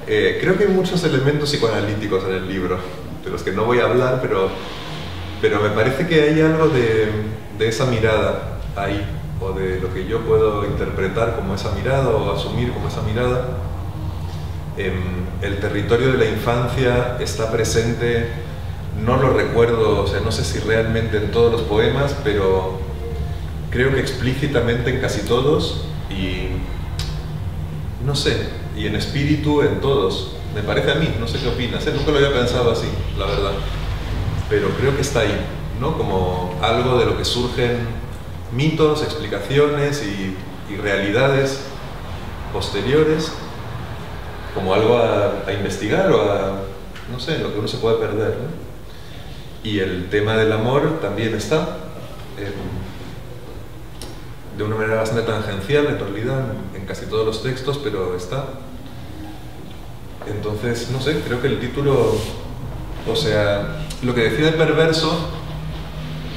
B: Creo que hay muchos elementos psicoanalíticos en el libro, de los que no voy a hablar, pero me parece que hay algo de esa mirada ahí, o de lo que yo puedo interpretar como esa mirada o asumir como esa mirada. El territorio de la infancia está presente, no lo recuerdo, o sea, no sé si realmente en todos los poemas, pero creo que explícitamente en casi todos, y no sé, y en espíritu en todos, me parece a mí, no sé qué opinas, nunca lo había pensado así, la verdad, pero creo que está ahí, ¿no? Como algo de lo que surgen mitos, explicaciones y realidades posteriores, como algo a investigar o a, no sé, lo que uno se puede perder, ¿no? Y el tema del amor también está, de una manera bastante tangencial en realidad, en casi todos los textos, pero está. Entonces, no sé, creo que el título, o sea, lo que decía de perverso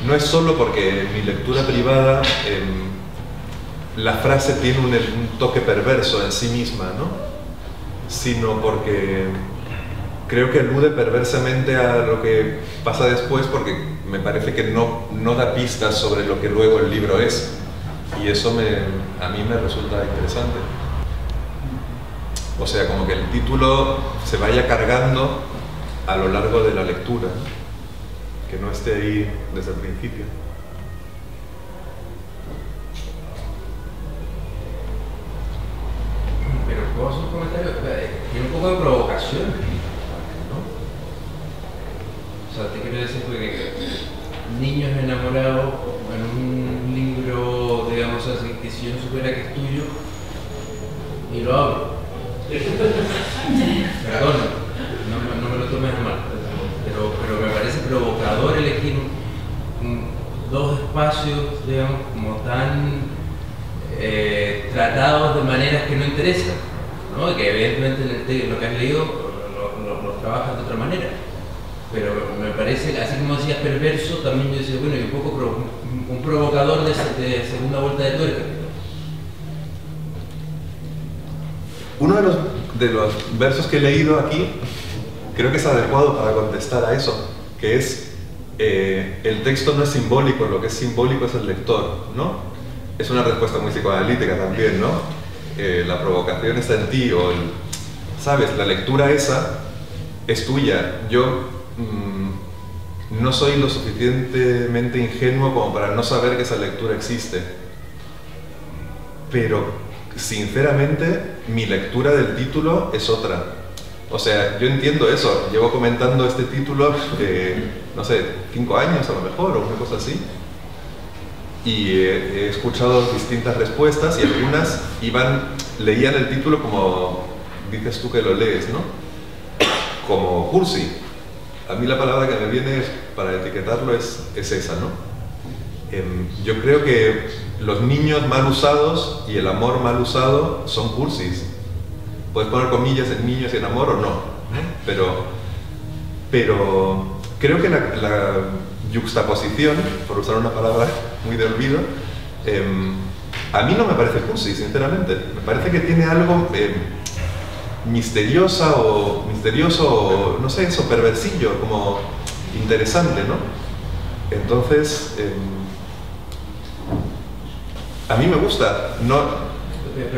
B: no es solo porque en mi lectura privada la frase tiene un toque perverso en sí misma, ¿no? Sino porque creo que alude perversamente a lo que pasa después, porque me parece que no da pistas sobre lo que luego el libro es, y eso a mí me resulta interesante. O sea, como que el título se vaya cargando a lo largo de la lectura, ¿no? Que no esté ahí desde el principio.
D: Pero puedo hacer un comentario, tiene un poco de provocación, ¿no? O sea, te quiero decir que niños enamorados en un libro, digamos así, que si yo no supiera que es tuyo, y lo hablo. Perdón, no me lo tomes a mal, pero me parece provocador elegir dos espacios, digamos, como tan tratados de maneras que no interesan, ¿no? Que evidentemente en lo que has leído lo trabajas de otra manera, pero me parece, así como decías perverso, también yo decía, bueno, y un poco un provocador de segunda vuelta de tuerca.
B: Uno de los versos que he leído aquí creo que es adecuado para contestar a eso, que es el texto no es simbólico, lo que es simbólico es el lector, ¿no? Es una respuesta muy psicoanalítica también, ¿no? La provocación está en ti, o ¿sabes? La lectura esa es tuya. Yo no soy lo suficientemente ingenuo como para no saber que esa lectura existe, pero sinceramente mi lectura del título es otra. O sea, yo entiendo eso, llevo comentando este título no sé, 5 años a lo mejor, o una cosa así, y he escuchado distintas respuestas, y algunas leían el título como dices tú que lo lees, ¿no? Como cursi. A mí la palabra que me viene para etiquetarlo es esa, ¿no? Yo creo que los niños mal usados y el amor mal usado son cursis. Puedes poner comillas en niños y en amor o no, pero creo que la yuxtaposición, por usar una palabra muy de olvido, a mí no me parece cursi, sinceramente. Me parece que tiene algo misterioso o no sé, eso, perversillo, como interesante, ¿no? Entonces, a mí me gusta, no.
D: Pero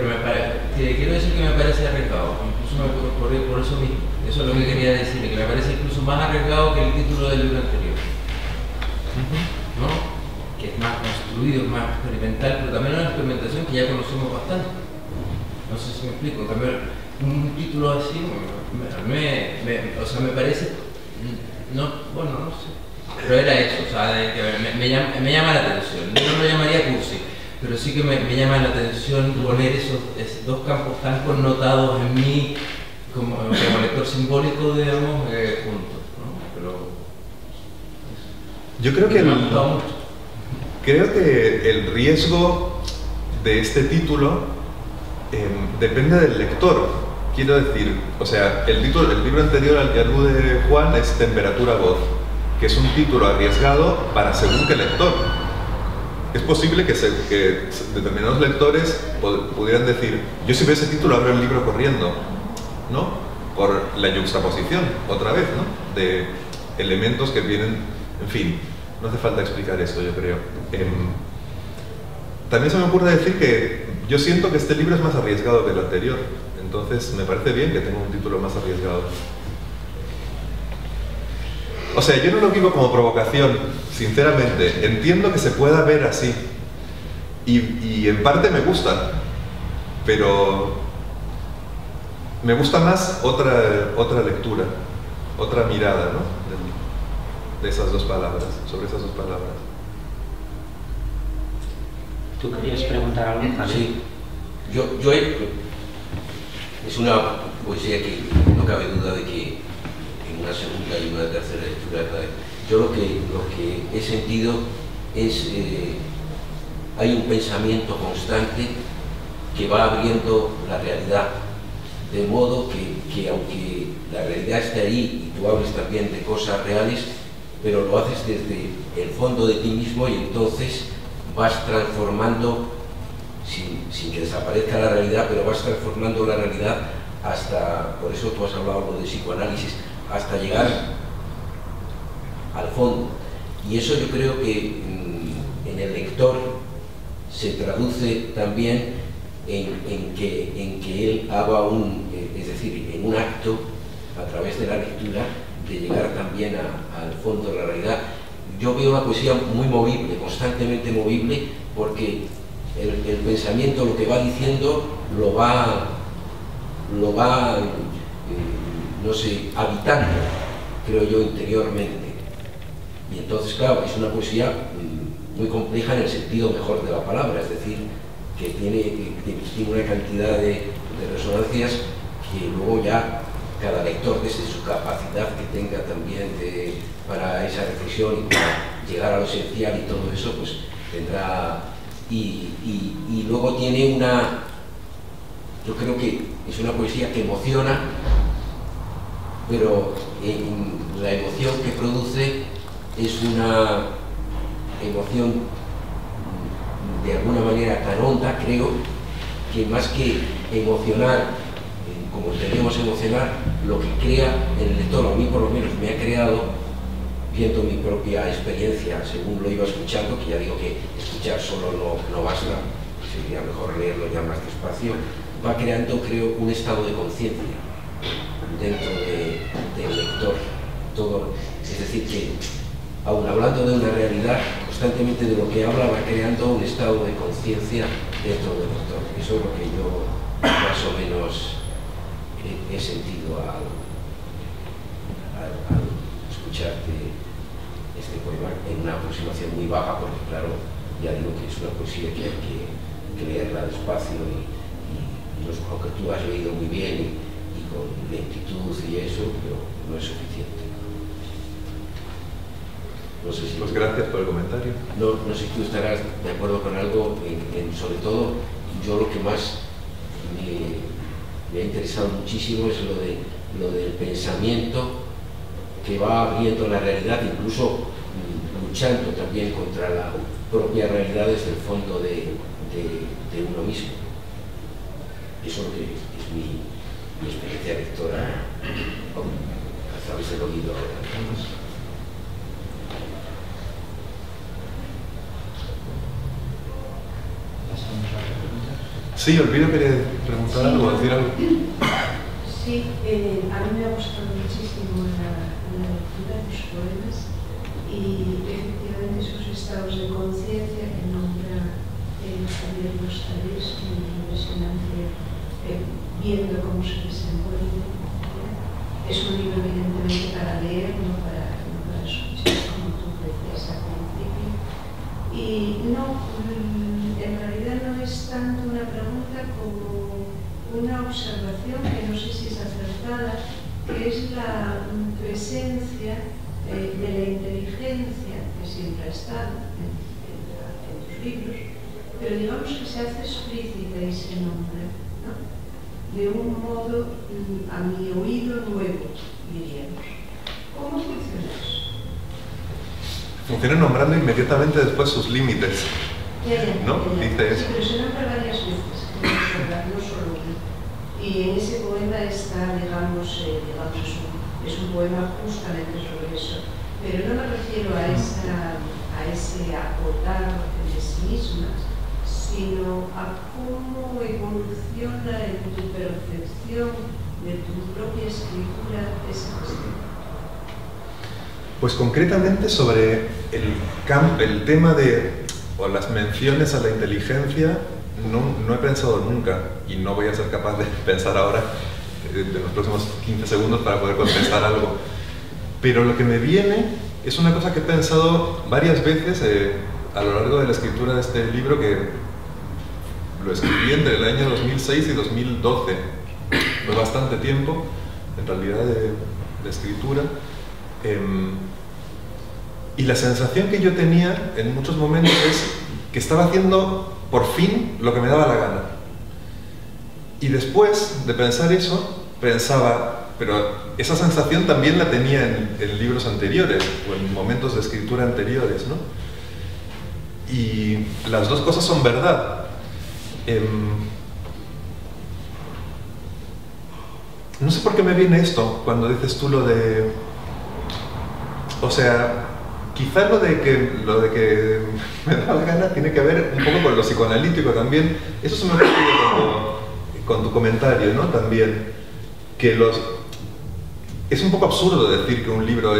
D: quiero decir que me parece arriesgado, incluso por eso mismo. Eso es lo que quería decir, que me parece incluso más arriesgado que el título del libro anterior, ¿no? Que es más construido, es más experimental, pero también una experimentación que ya conocemos bastante. No sé si me explico. En cambio, un título así, o sea, me parece, bueno, no sé. Pero era eso, o sea, me llama la atención. Yo no lo llamaría cursi, pero sí que me llama la atención poner esos dos campos tan connotados en mí como lector simbólico, digamos, juntos, ¿no? Pero
B: yo creo que el riesgo de este título depende del lector. Quiero decir, o sea, el libro anterior al que alude Juan es Temperatura Voz, que es un título arriesgado para según qué lector. es posible que determinados lectores pudieran decir, yo si veo ese título abro el libro corriendo, ¿no? Por la yuxtaposición, otra vez, ¿no? De elementos que vienen, en fin, no hace falta explicar esto, yo creo. También se me ocurre decir que yo siento que este libro es más arriesgado que el anterior, entonces me parece bien que tenga un título más arriesgado. O sea, yo no lo vivo como provocación, sinceramente. Entiendo que se pueda ver así. Y en parte me gusta. Pero me gusta más otra lectura, otra mirada, ¿no? De esas dos palabras, sobre esas dos palabras.
A: ¿Tú querías preguntar algo, Javier?
E: Sí. Es una poesía que no cabe duda de que en una segunda y una tercera lectura, yo lo que he sentido es hay un pensamiento constante que va abriendo la realidad, de modo que aunque la realidad esté ahí y tú hables también de cosas reales, pero lo haces desde el fondo de ti mismo y entonces vas transformando, sin que desaparezca la realidad, pero vas transformando la realidad hasta, por eso tú has hablado de psicoanálisis, hasta llegar al fondo. Y eso yo creo que en el lector se traduce también en que él haga es decir, en un acto, a través de la lectura, de llegar también al fondo de la realidad. Yo veo la poesía muy movible, constantemente movible, porque el pensamiento, lo que va diciendo, lo va no sé, habitando, creo yo, interiormente. Y entonces, claro, es una poesía muy compleja en el sentido mejor de la palabra, es decir, que tiene una cantidad de resonancias que luego ya cada lector, desde su capacidad que tenga también para esa reflexión y para llegar a lo esencial y todo eso, pues tendrá. Y luego tiene yo creo que es una poesía que emociona, pero la emoción que produce es una emoción de alguna manera tan honda, creo, que más que emocionar, como tenemos emocionar, lo que crea en el lector, a mí por lo menos me ha creado, viendo mi propia experiencia, según lo iba escuchando, que ya digo que escuchar solo no basta, sería mejor leerlo ya más despacio, va creando, creo, un estado de conciencia dentro del lector. Es decir, que aun hablando de una realidad, constantemente de lo que habla va creando un estado de conciencia dentro del lector. Eso es lo que yo más o menos he sentido al escucharte este poema en una aproximación muy baja, porque claro, ya digo que es una poesía que hay que leerla despacio aunque tú has leído muy bien y con lentitud y eso, pero no es suficiente. No sé si
B: pues gracias por el comentario.
E: No sé si tú estarás de acuerdo con algo, sobre todo yo lo que más me ha interesado muchísimo es lo del pensamiento que va abriendo la realidad, incluso luchando también contra la propia realidad desde el fondo de uno mismo. Eso es lo que es mi experiencia lectora a través del oído.
B: Sí, Olvido quería preguntar algo, decir algo.
F: Sí, a mí me ha gustado muchísimo la lectura de sus poemas y efectivamente esos estados de conciencia que nombra Javier Bostarés, muy impresionante, viendo cómo se desenvuelve. Es un libro evidentemente para leer, no para escuchar, como tú decías al principio. Y no, en realidad no es tanto una pregunta como una observación que no sé si es acertada, que es la presencia de la inteligencia que siempre ha estado en tus libros, pero digamos que se hace explícita y se nombra, ¿no? De un modo, a mi oído, nuevo, diríamos. ¿Cómo funciona eso?
B: Funciona nombrando inmediatamente después sus límites. ¿no? Dice eso.
F: Sí, pero se nombra varias veces, no solo una. Y en ese poema está, digamos, es un poema justamente sobre eso. Pero no me refiero a ese acotar de sí misma, sino a cómo evoluciona en tu percepción de tu propia escritura esa cuestión.
B: Pues concretamente sobre el tema de, o las menciones a la inteligencia, no he pensado nunca, y no voy a ser capaz de pensar ahora, de los próximos 15 segundos, para poder contestar algo. Pero lo que me viene es una cosa que he pensado varias veces a lo largo de la escritura de este libro, que lo escribí entre el año 2006 y 2012. Fue bastante tiempo, en realidad, de escritura. Y la sensación que yo tenía en muchos momentos es que estaba haciendo por fin lo que me daba la gana. Y después de pensar eso, pensaba, pero esa sensación también la tenía en libros anteriores o en momentos de escritura anteriores, ¿no? Y las dos cosas son verdad. No sé por qué me viene esto cuando dices tú lo de... O sea, quizá lo de que me da la gana tiene que ver un poco con lo psicoanalítico también. Eso se me ha ocurrido con tu comentario, ¿no? También, que es un poco absurdo decir que un libro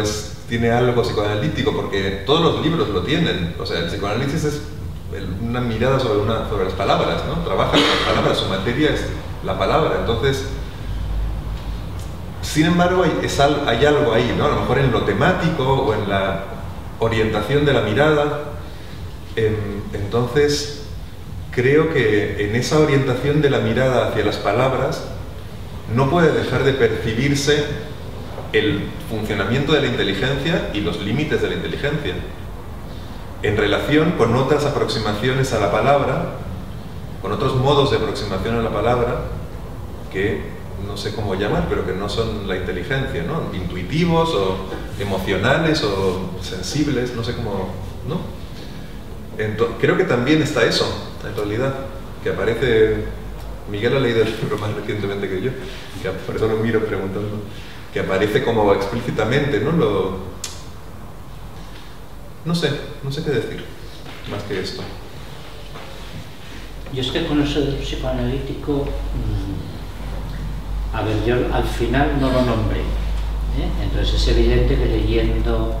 B: tiene algo psicoanalítico, porque todos los libros lo tienen. O sea, el psicoanálisis es una mirada sobre las palabras, ¿no? Trabaja con las palabras, su materia es la palabra. Entonces, sin embargo, hay algo ahí, ¿no? A lo mejor en lo temático o en la orientación de la mirada. Entonces, creo que en esa orientación de la mirada hacia las palabras no puede dejar de percibirse el funcionamiento de la inteligencia y los límites de la inteligencia, en relación con otras aproximaciones a la palabra, con otros modos de aproximación a la palabra, que no sé cómo llamar, pero que no son la inteligencia, ¿no? Intuitivos o emocionales o sensibles, no sé cómo, ¿no? Creo que también está eso, en realidad, que aparece... Miguel ha leído el libro más recientemente que yo, que por eso lo miro preguntando, que aparece como explícitamente, ¿no? No sé qué decir, más que esto.
A: Yo es que con eso del psicoanalítico, a ver, yo al final no lo nombré, ¿eh? Entonces es evidente que leyendo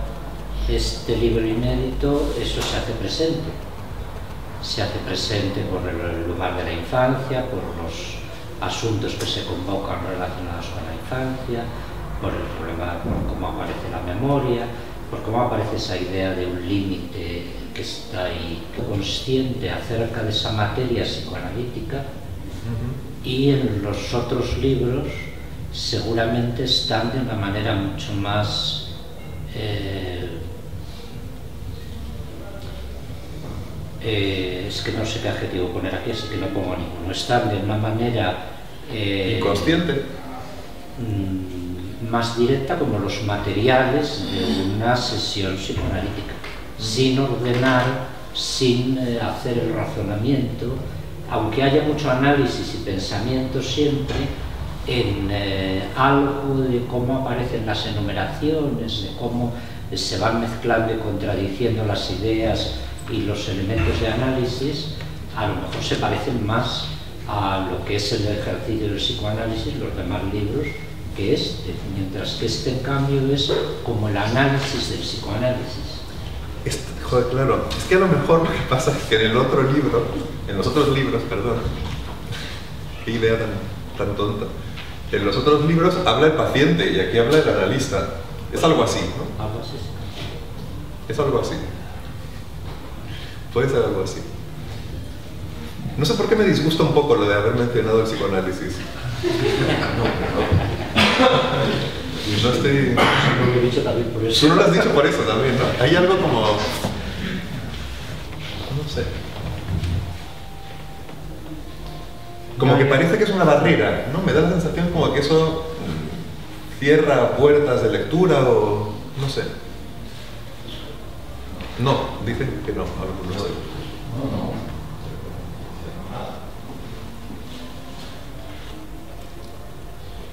A: este libro inédito eso se hace presente. Se hace presente por el lugar de la infancia, por los asuntos que se convocan relacionados con la infancia, por el problema, por cómo aparece la memoria, por cómo aparece esa idea de un límite que está ahí consciente acerca de esa materia psicoanalítica. Y en los otros libros seguramente están de una manera mucho más es que no sé qué adjetivo poner aquí, así que no pongo ninguno. Están de una manera
B: inconsciente,
A: más directa, como los materiales de una sesión psicoanalítica, sin ordenar, sin hacer el razonamiento, aunque haya mucho análisis y pensamiento siempre en algo de cómo aparecen las enumeraciones, de cómo se van mezclando y contradiciendo las ideas y los elementos de análisis. A lo mejor se parecen más a lo que es el ejercicio del psicoanálisis, los demás libros, que este, mientras que este en cambio es como el análisis del psicoanálisis.
B: Joder, claro, es que a lo mejor lo que pasa es que en los otros libros, perdón, qué idea tan tonta, en los otros libros habla el paciente y aquí habla el analista. Es algo así, ¿no?
A: Algo así.
B: Es algo así. Puede ser algo así. No sé por qué me disgusta un poco lo de haber mencionado el psicoanálisis. No estoy...
A: Lo he dicho también por eso.
B: Tú no lo has dicho por eso también, ¿no? Hay algo como... No sé. Como que parece que es una barrera, ¿no? Me da la sensación como que eso cierra puertas de lectura o... no sé. No, dicen que no, no sé.
G: No.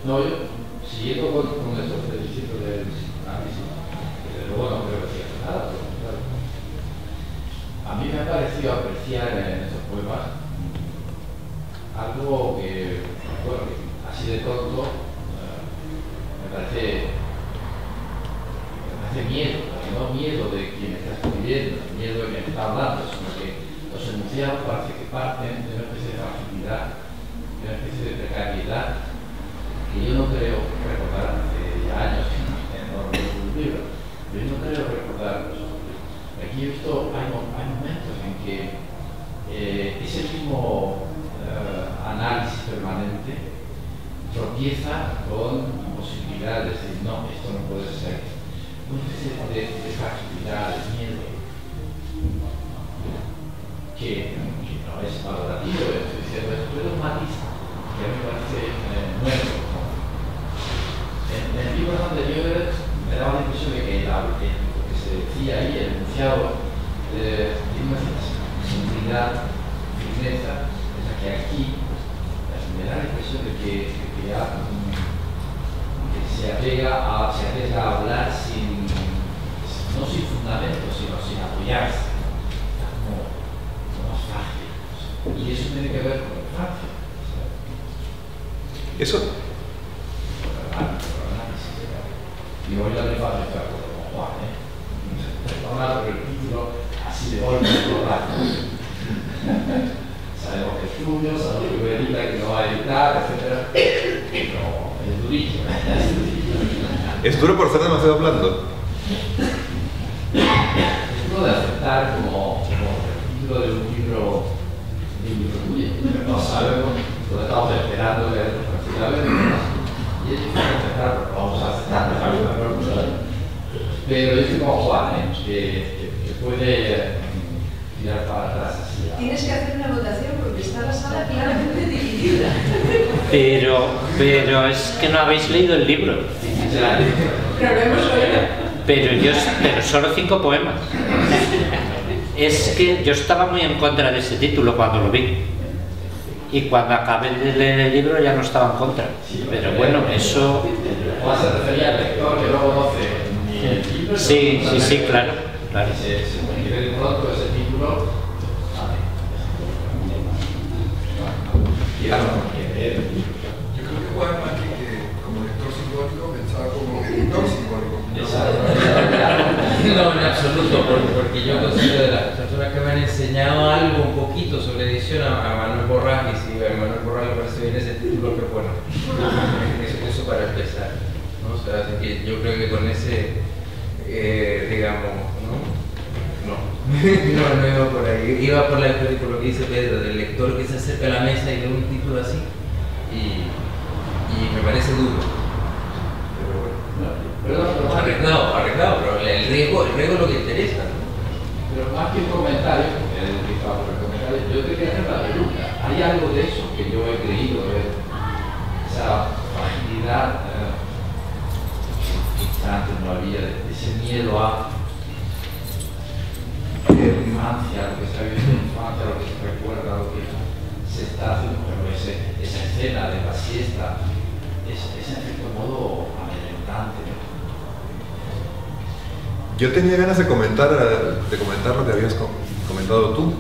G: No, yo, siguiendo con esos principios del análisis, desde luego no creo que sea nada, pero claro. A mí me ha parecido apreciar en esos poemas algo que, bueno, que así de tonto, me parece miedo, no miedo de quien está escribiendo, miedo de quien está hablando, sino que los enunciados parece que parten de una especie de fragilidad, de una especie de precariedad, que yo no creo recordar hace ya años en los libros, pero yo no creo recordar. Aquí he visto, hay momentos en que ese mismo análisis permanente tropieza con posibilidades de decir, no, esto no puede ser, una especie de fragilidad, de miedo, que no es valorativo, estoy diciendo, es un matiz que a mí me parece nuevo. En libros anteriores me daba la impresión de que lo que se decía ahí, el enunciado, tiene una sensibilidad, firmeza, mientras que aquí me da la impresión de que se arriesga a hablar no sin fundamento, sino sin apoyarse, como más frágil. Y eso tiene que ver con el frágil.
B: Eso.
G: Y hoy la lenguaje está como Juan, Perdonad por el título, así de golpe, sabemos que es tuyo, sabemos que voy a editar, que no va a editar, etc. Pero es durísimo.
B: ¿Es duro por ser demasiado blando?
G: Es duro de aceptar como el título de un libro tuyo. No sabemos, lo estamos esperando que y es difícil aceptar, vamos a aceptar, pero yo estoy como Juan, que puede tirar para atrás así.
F: Tienes que hacer una votación porque está la sala claramente dividida.
A: Pero es que no habéis leído el libro.
F: Pero lo hemos oído.
A: Pero solo 5 poemas. Es que yo estaba muy en contra de ese título cuando lo vi. Y cuando acabé de leer el libro ya no estaba en contra. Pero bueno, eso...
G: ¿O se refería al lector que no conoce ni el libro?
A: Sí, claro.
G: Se quiere de pronto ese título.
H: Yo creo que Juan más que como lector psicótico pensaba como editor psicótico.
D: No, en absoluto, porque yo considero de las personas que me han enseñado algo un poquito sobre edición a Manuel Borrás, y si a Manuel Borrás le parece bien ese título, que bueno, eso para empezar, ¿no? O sea, así que yo creo que con ese, digamos, no iba por ahí, iba por lo que dice Pedro, del lector que se acerca a la mesa y lee un título así, y me parece duro. Arreglado, pero el riesgo es lo que interesa, ¿no?
G: Pero más que un comentario, yo te quería hacer la pregunta. ¿Hay algo de eso que yo he creído ver? Esa fragilidad que antes no había, ese miedo a la infancia, lo que se ha vivido en la infancia, lo que se recuerda, lo que se está haciendo, pero esa escena de la siesta es en cierto modo amedrentante, ¿no?
B: Yo tenía ganas de comentar lo que habías comentado tú,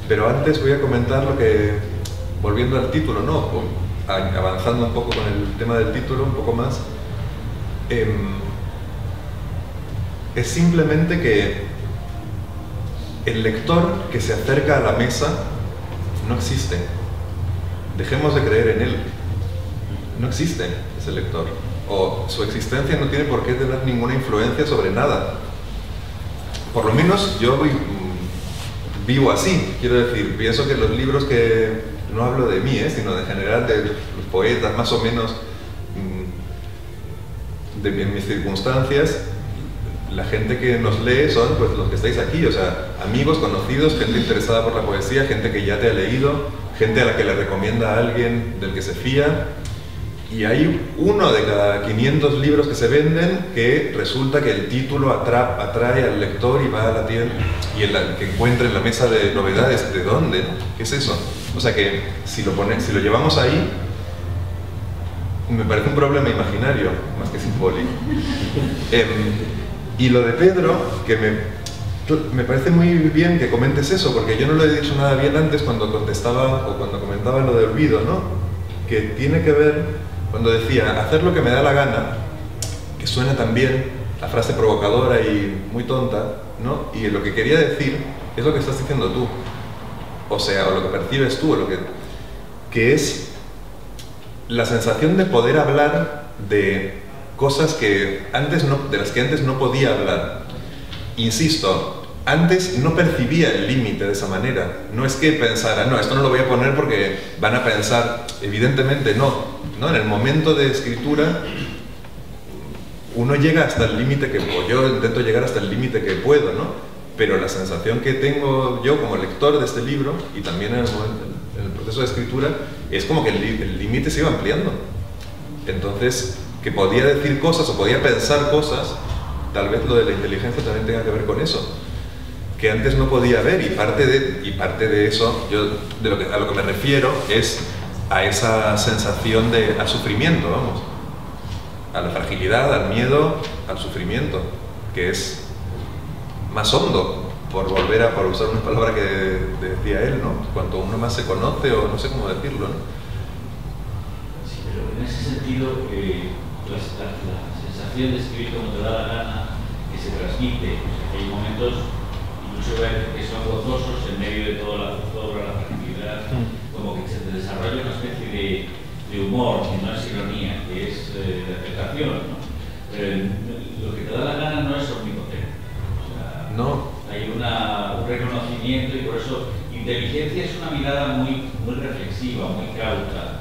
B: pero antes voy a comentar lo que, volviendo al título, ¿no? Avanzando un poco con el tema del título, un poco más, es simplemente que el lector que se acerca a la mesa no existe. Dejemos de creer en él. No existe ese lector. O su existencia no tiene por qué tener ninguna influencia sobre nada. Por lo menos yo vivo así. Quiero decir, pienso que los libros que, no hablo de mí, sino en general de los poetas, más o menos en mis circunstancias, la gente que nos lee son pues los que estáis aquí, o sea, amigos, conocidos, gente interesada por la poesía, gente que ya te ha leído, gente a la que le recomienda a alguien del que se fía. Y hay uno de cada 500 libros que se venden que resulta que el título atrae al lector y va a la tienda y que encuentre en la mesa de novedades. ¿De dónde? ¿Qué es eso? O sea que si lo llevamos ahí, me parece un problema imaginario más que simbólico. Y lo de Pedro, que me parece muy bien que comentes eso, porque yo no lo he dicho nada bien antes cuando contestaba o cuando comentaba lo de olvido, ¿no? Que tiene que ver, cuando decía, hacer lo que me da la gana, que suena también la frase provocadora y muy tonta, ¿no? Y lo que quería decir es lo que estás diciendo tú, o sea, o lo que percibes tú, o lo que es la sensación de poder hablar de cosas de las que antes no podía hablar. Insisto, antes no percibía el límite de esa manera. No es que pensara, no, esto no lo voy a poner porque van a pensar, evidentemente no. En el momento de escritura, uno llega hasta el límite o yo intento llegar hasta el límite que puedo, ¿no? Pero la sensación que tengo yo como lector de este libro, y también en el proceso de escritura, es como que el límite se iba ampliando. Entonces, que podía decir cosas o podía pensar cosas, tal vez lo de la inteligencia también tenga que ver con eso, que antes no podía ver, y parte de eso, a lo que me refiero es a esa sensación al sufrimiento, vamos, a la fragilidad, al miedo, al sufrimiento, que es más hondo, por usar una palabra que decía él, ¿no? Cuanto uno más se conoce, o no sé cómo decirlo, ¿no?
G: Sí, pero en ese sentido, la sensación de escribir como te da la gana, que se transmite, hay momentos, incluso que son gozosos en medio de toda la zozobra, la fragilidad, como que se desarrolla una especie de humor, que no es ironía, que es la aceptación, ¿no? Pero lo que te da la gana no es omnipotente. O sea,
B: no.
G: Hay un reconocimiento, y por eso inteligencia es una mirada muy reflexiva, muy cauta.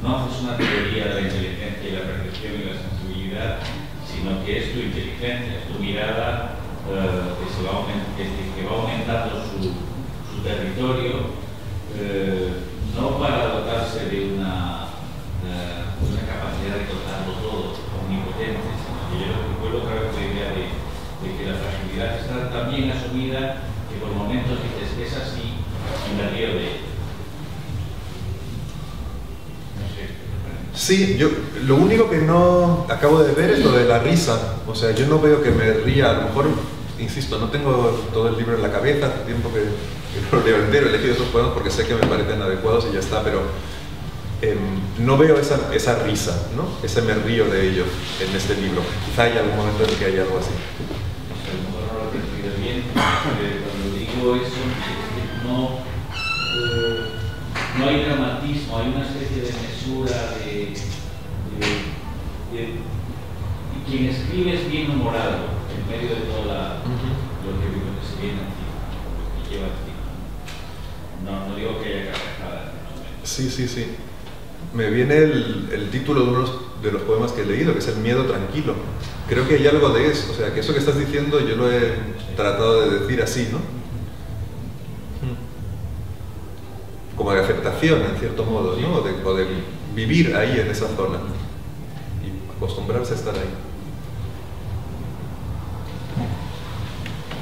G: No haces una teoría de la inteligencia y la percepción y la sensibilidad, sino que es tu inteligencia, es tu mirada que va aumentando su territorio, no para dotarse de una capacidad de contarlo todo, omnipotente, sino que yo vuelvo otra vez a la idea de que la fragilidad está tan bien asumida que por momentos dices que es así y me río de ello.
B: Sí, lo único que no acabo de ver es lo de la risa. O sea, yo no veo que me ría. A lo mejor, insisto, no tengo todo el libro en la cabeza. Hace tiempo que lo leo entero. He elegido esos poemas porque sé que me parecen adecuados y ya está, pero no veo esa risa, ¿no? Ese me río de ello en este libro. Quizá haya algún momento en el que haya algo así.
G: A lo mejor no lo he entendido bien. Cuando digo eso, no hay dramatismo, hay una especie de mesura y quien escribe es bien humorado en medio de todo lo que se viene encima y lleva encima. No digo que haya carcajadas.
B: Sí. Me viene el título de los poemas que he leído, que es El miedo tranquilo. Creo que hay algo de eso, o sea, que eso que estás diciendo yo lo he tratado de decir así, ¿no? Como de aceptación, en cierto modo, ¿no? O de vivir ahí en esa zona y acostumbrarse a estar ahí.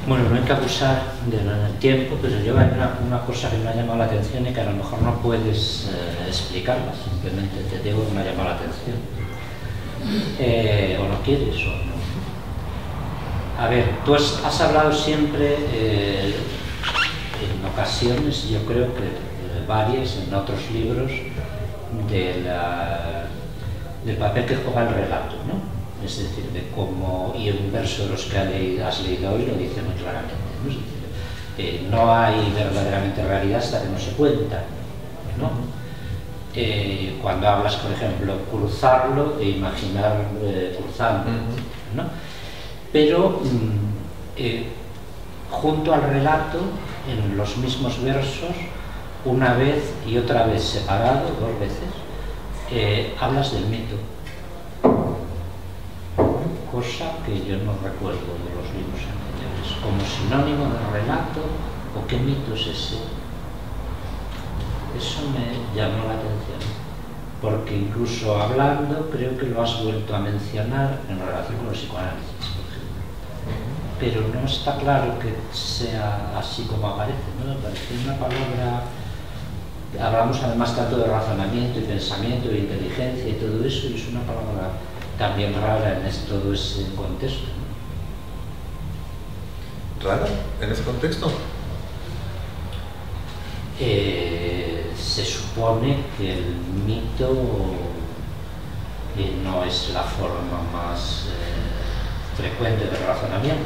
A: Bueno, no hay que abusar del tiempo, pero yo hay una cosa que me ha llamado la atención y que a lo mejor no puedes explicarla, simplemente te digo que me ha llamado la atención. O no quieres, o no. A ver, tú has hablado siempre, en ocasiones, yo creo que varias, en otros libros, del papel que juega el relato, ¿no? Es decir, de cómo, y un verso de los que has leído hoy lo dice muy claramente, ¿no? Es decir, no hay verdaderamente realidad hasta que no se cuenta, ¿no? Cuando hablas, por ejemplo, cruzarlo, de imaginar cruzando, ¿no? Pero junto al relato, en los mismos versos, una vez y otra vez separado, dos veces, hablas del mito. Cosa que yo no recuerdo de los libros anteriores, como sinónimo de relato, o qué mito es ese. Eso me llamó la atención. porque incluso hablando creo que lo has vuelto a mencionar en relación con los psicoanálisis, por ejemplo. Pero no está claro que sea así como aparece, ¿no? Me parece una palabra... Hablamos además tanto de razonamiento y pensamiento y inteligencia y todo eso, y es una palabra también rara en todo ese contexto, ¿no?
B: ¿Rara en ese contexto?
A: Se supone que el mito no es la forma más frecuente de razonamiento.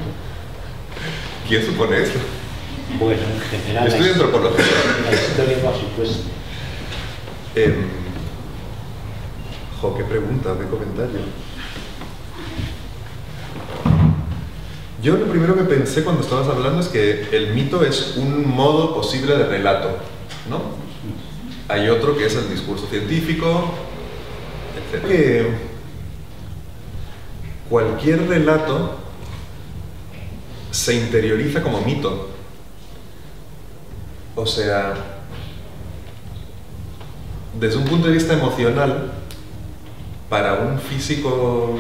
B: ¿Quién supone esto?
A: Bueno, en general...
B: Yo estudio antropología.
A: La historia, por supuesto.
B: Qué pregunta, qué comentario. Yo lo primero que pensé cuando estabas hablando es que el mito es un modo posible de relato, ¿no? Hay otro que es el discurso científico, etc. Que cualquier relato se interioriza como mito. O sea, desde un punto de vista emocional, para un físico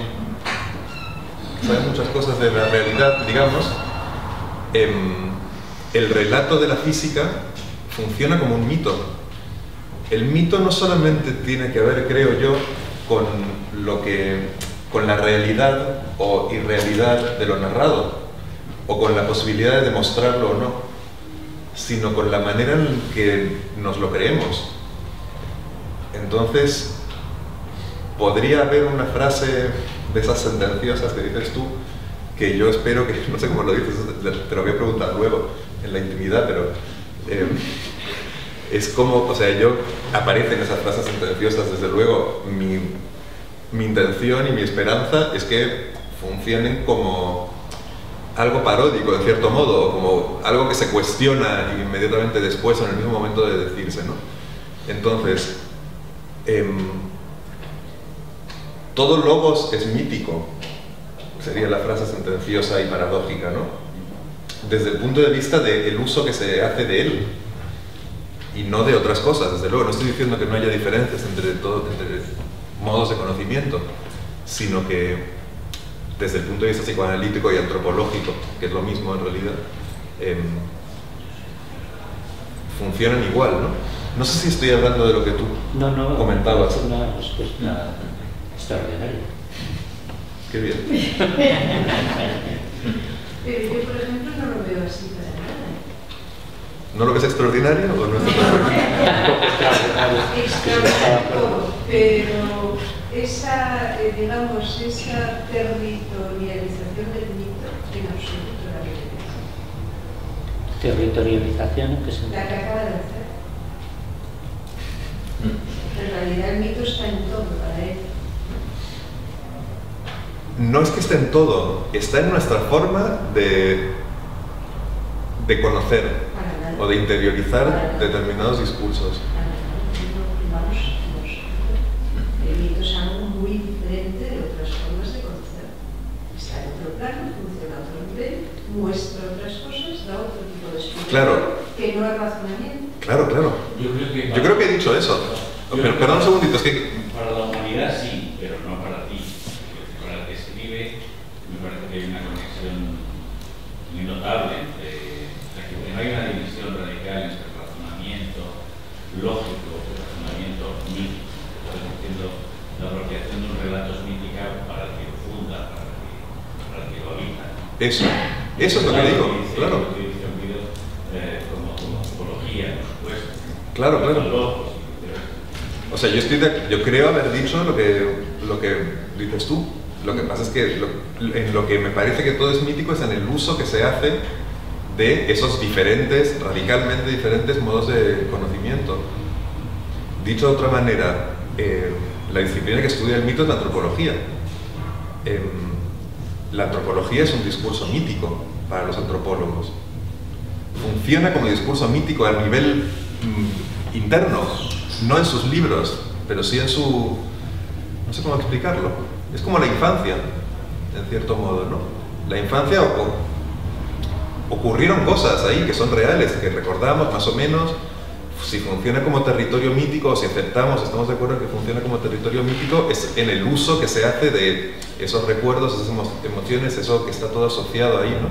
B: que sabe muchas cosas de la realidad, digamos, el relato de la física funciona como un mito. El mito no solamente tiene que ver, creo yo, con la realidad o irrealidad de lo narrado, o con la posibilidad de demostrarlo o no, sino con la manera en que nos lo creemos. Entonces, podría haber una frase de esas sentenciosas que dices tú, que yo espero que, no sé cómo lo dices, te lo voy a preguntar luego, en la intimidad, pero es como, o sea, aparecen esas frases sentenciosas, desde luego, mi intención y mi esperanza es que funcionen como algo paródico, en cierto modo, como algo que se cuestiona inmediatamente después, en el mismo momento de decirse, ¿no? Entonces, todo logos es mítico, sería la frase sentenciosa y paradójica, ¿no? Desde el punto de vista del uso que se hace de él, y no de otras cosas, desde luego. No estoy diciendo que no haya diferencias entre modos de conocimiento, sino que desde el punto de vista psicoanalítico y antropológico, que es lo mismo en realidad, funcionan igual, ¿no? No sé si estoy hablando de lo que tú comentabas.
A: Es una respuesta extraordinaria.
B: Qué bien.
F: Pero yo, por ejemplo, no lo veo así para nada.
B: ¿No lo ves extraordinario o no es extraordinario?
F: Extraordinario, pero esa, digamos, esa territorialización del mito, en absoluto la veo.
A: ¿Territorialización en qué sentido?
F: La que acaba de hacer. En realidad el mito está en todo para él.
B: No es que esté en todo, está en nuestra forma de conocer o de interiorizar determinados discursos.
F: El mito es algo muy diferente de otras formas de conocer. Está en otro plano, funciona a otro nivel, muestra otras cosas, da otro tipo de explicación,
B: Claro.
F: Que no es razonamiento.
B: Claro, claro. Yo creo que he dicho eso. Pero, perdón un segundito, es que...
I: Para la humanidad sí, pero no para ti. Para el que escribe, me parece que hay una conexión muy notable entre que no hay una división radical entre el razonamiento lógico y el razonamiento mítico. Estás diciendo la apropiación de un relato es mítica para el que lo funda, para el que lo habita.
B: Eso es lo que digo, claro.
I: Como antropología, por supuesto.
B: Claro, claro. O sea, yo creo haber dicho lo que dices tú. Lo que pasa es que en lo que me parece que todo es mítico es en el uso que se hace de esos diferentes, radicalmente diferentes modos de conocimiento. Dicho de otra manera, la disciplina que estudia el mito es la antropología. La antropología es un discurso mítico para los antropólogos. Funciona como discurso mítico a nivel interno, no en sus libros, pero sí en su... no sé cómo explicarlo. Es como la infancia, en cierto modo, ¿no? La infancia ocurrieron cosas ahí que son reales, que recordamos más o menos, si funciona como territorio mítico, o si aceptamos, estamos de acuerdo en que funciona como territorio mítico, es en el uso que se hace de esos recuerdos, esas emociones, eso que está todo asociado ahí, ¿no?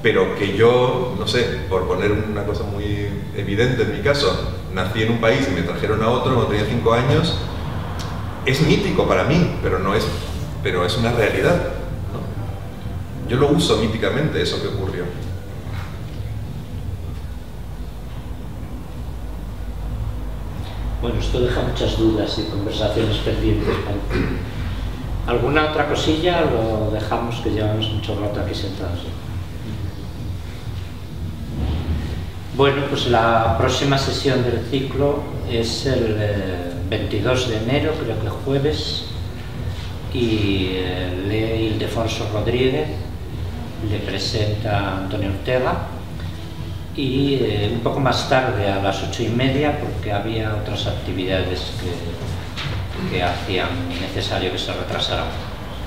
B: Pero que yo, no sé, por poner una cosa muy evidente en mi caso, nací en un país y me trajeron a otro cuando tenía 5 años, es mítico para mí, pero es una realidad, ¿no? Yo lo uso míticamente, eso que ocurrió.
A: Bueno, esto deja muchas dudas y conversaciones pendientes. ¿Alguna otra cosilla? Lo dejamos, que llevamos mucho rato aquí sentados. Bueno, pues la próxima sesión del ciclo es el 22 de enero, creo que jueves, y lee Ildefonso Rodríguez, le presenta Antonio Ortega, y un poco más tarde, a las 8:30, porque había otras actividades que hacían necesario que se retrasaran.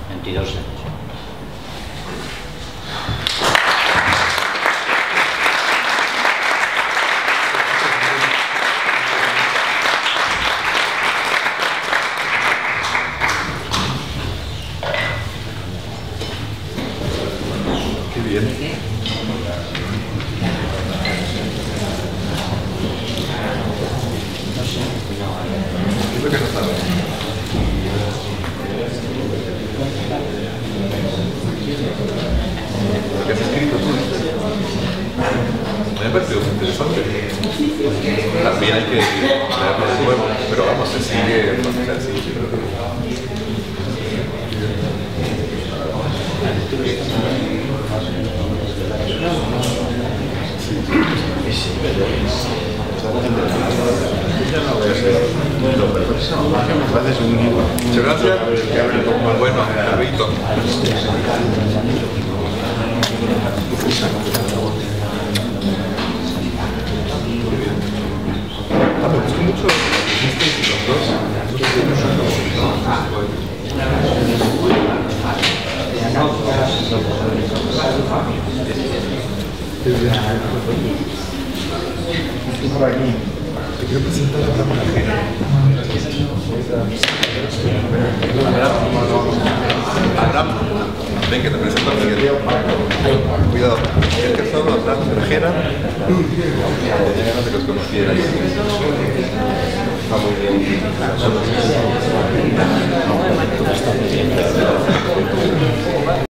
A: 22 de enero.
B: Qué bien. Creo que no sabe. Lo que has escrito tú. Me ha parecido muy interesante. También hay que leerlo de nuevo, pero vamos, se sigue, o sea, sí, yo creo que... Muchas gracias. Bueno, Carlito. Me gustó mucho lo que hicisteis los dos.
H: Por aquí.
B: Te quiero presentar a Abraham Najera. Abraham, ven que te presento a Miguel. Cuidado, el que estaba Abraham Najera, de que los conocierais. Está muy bien.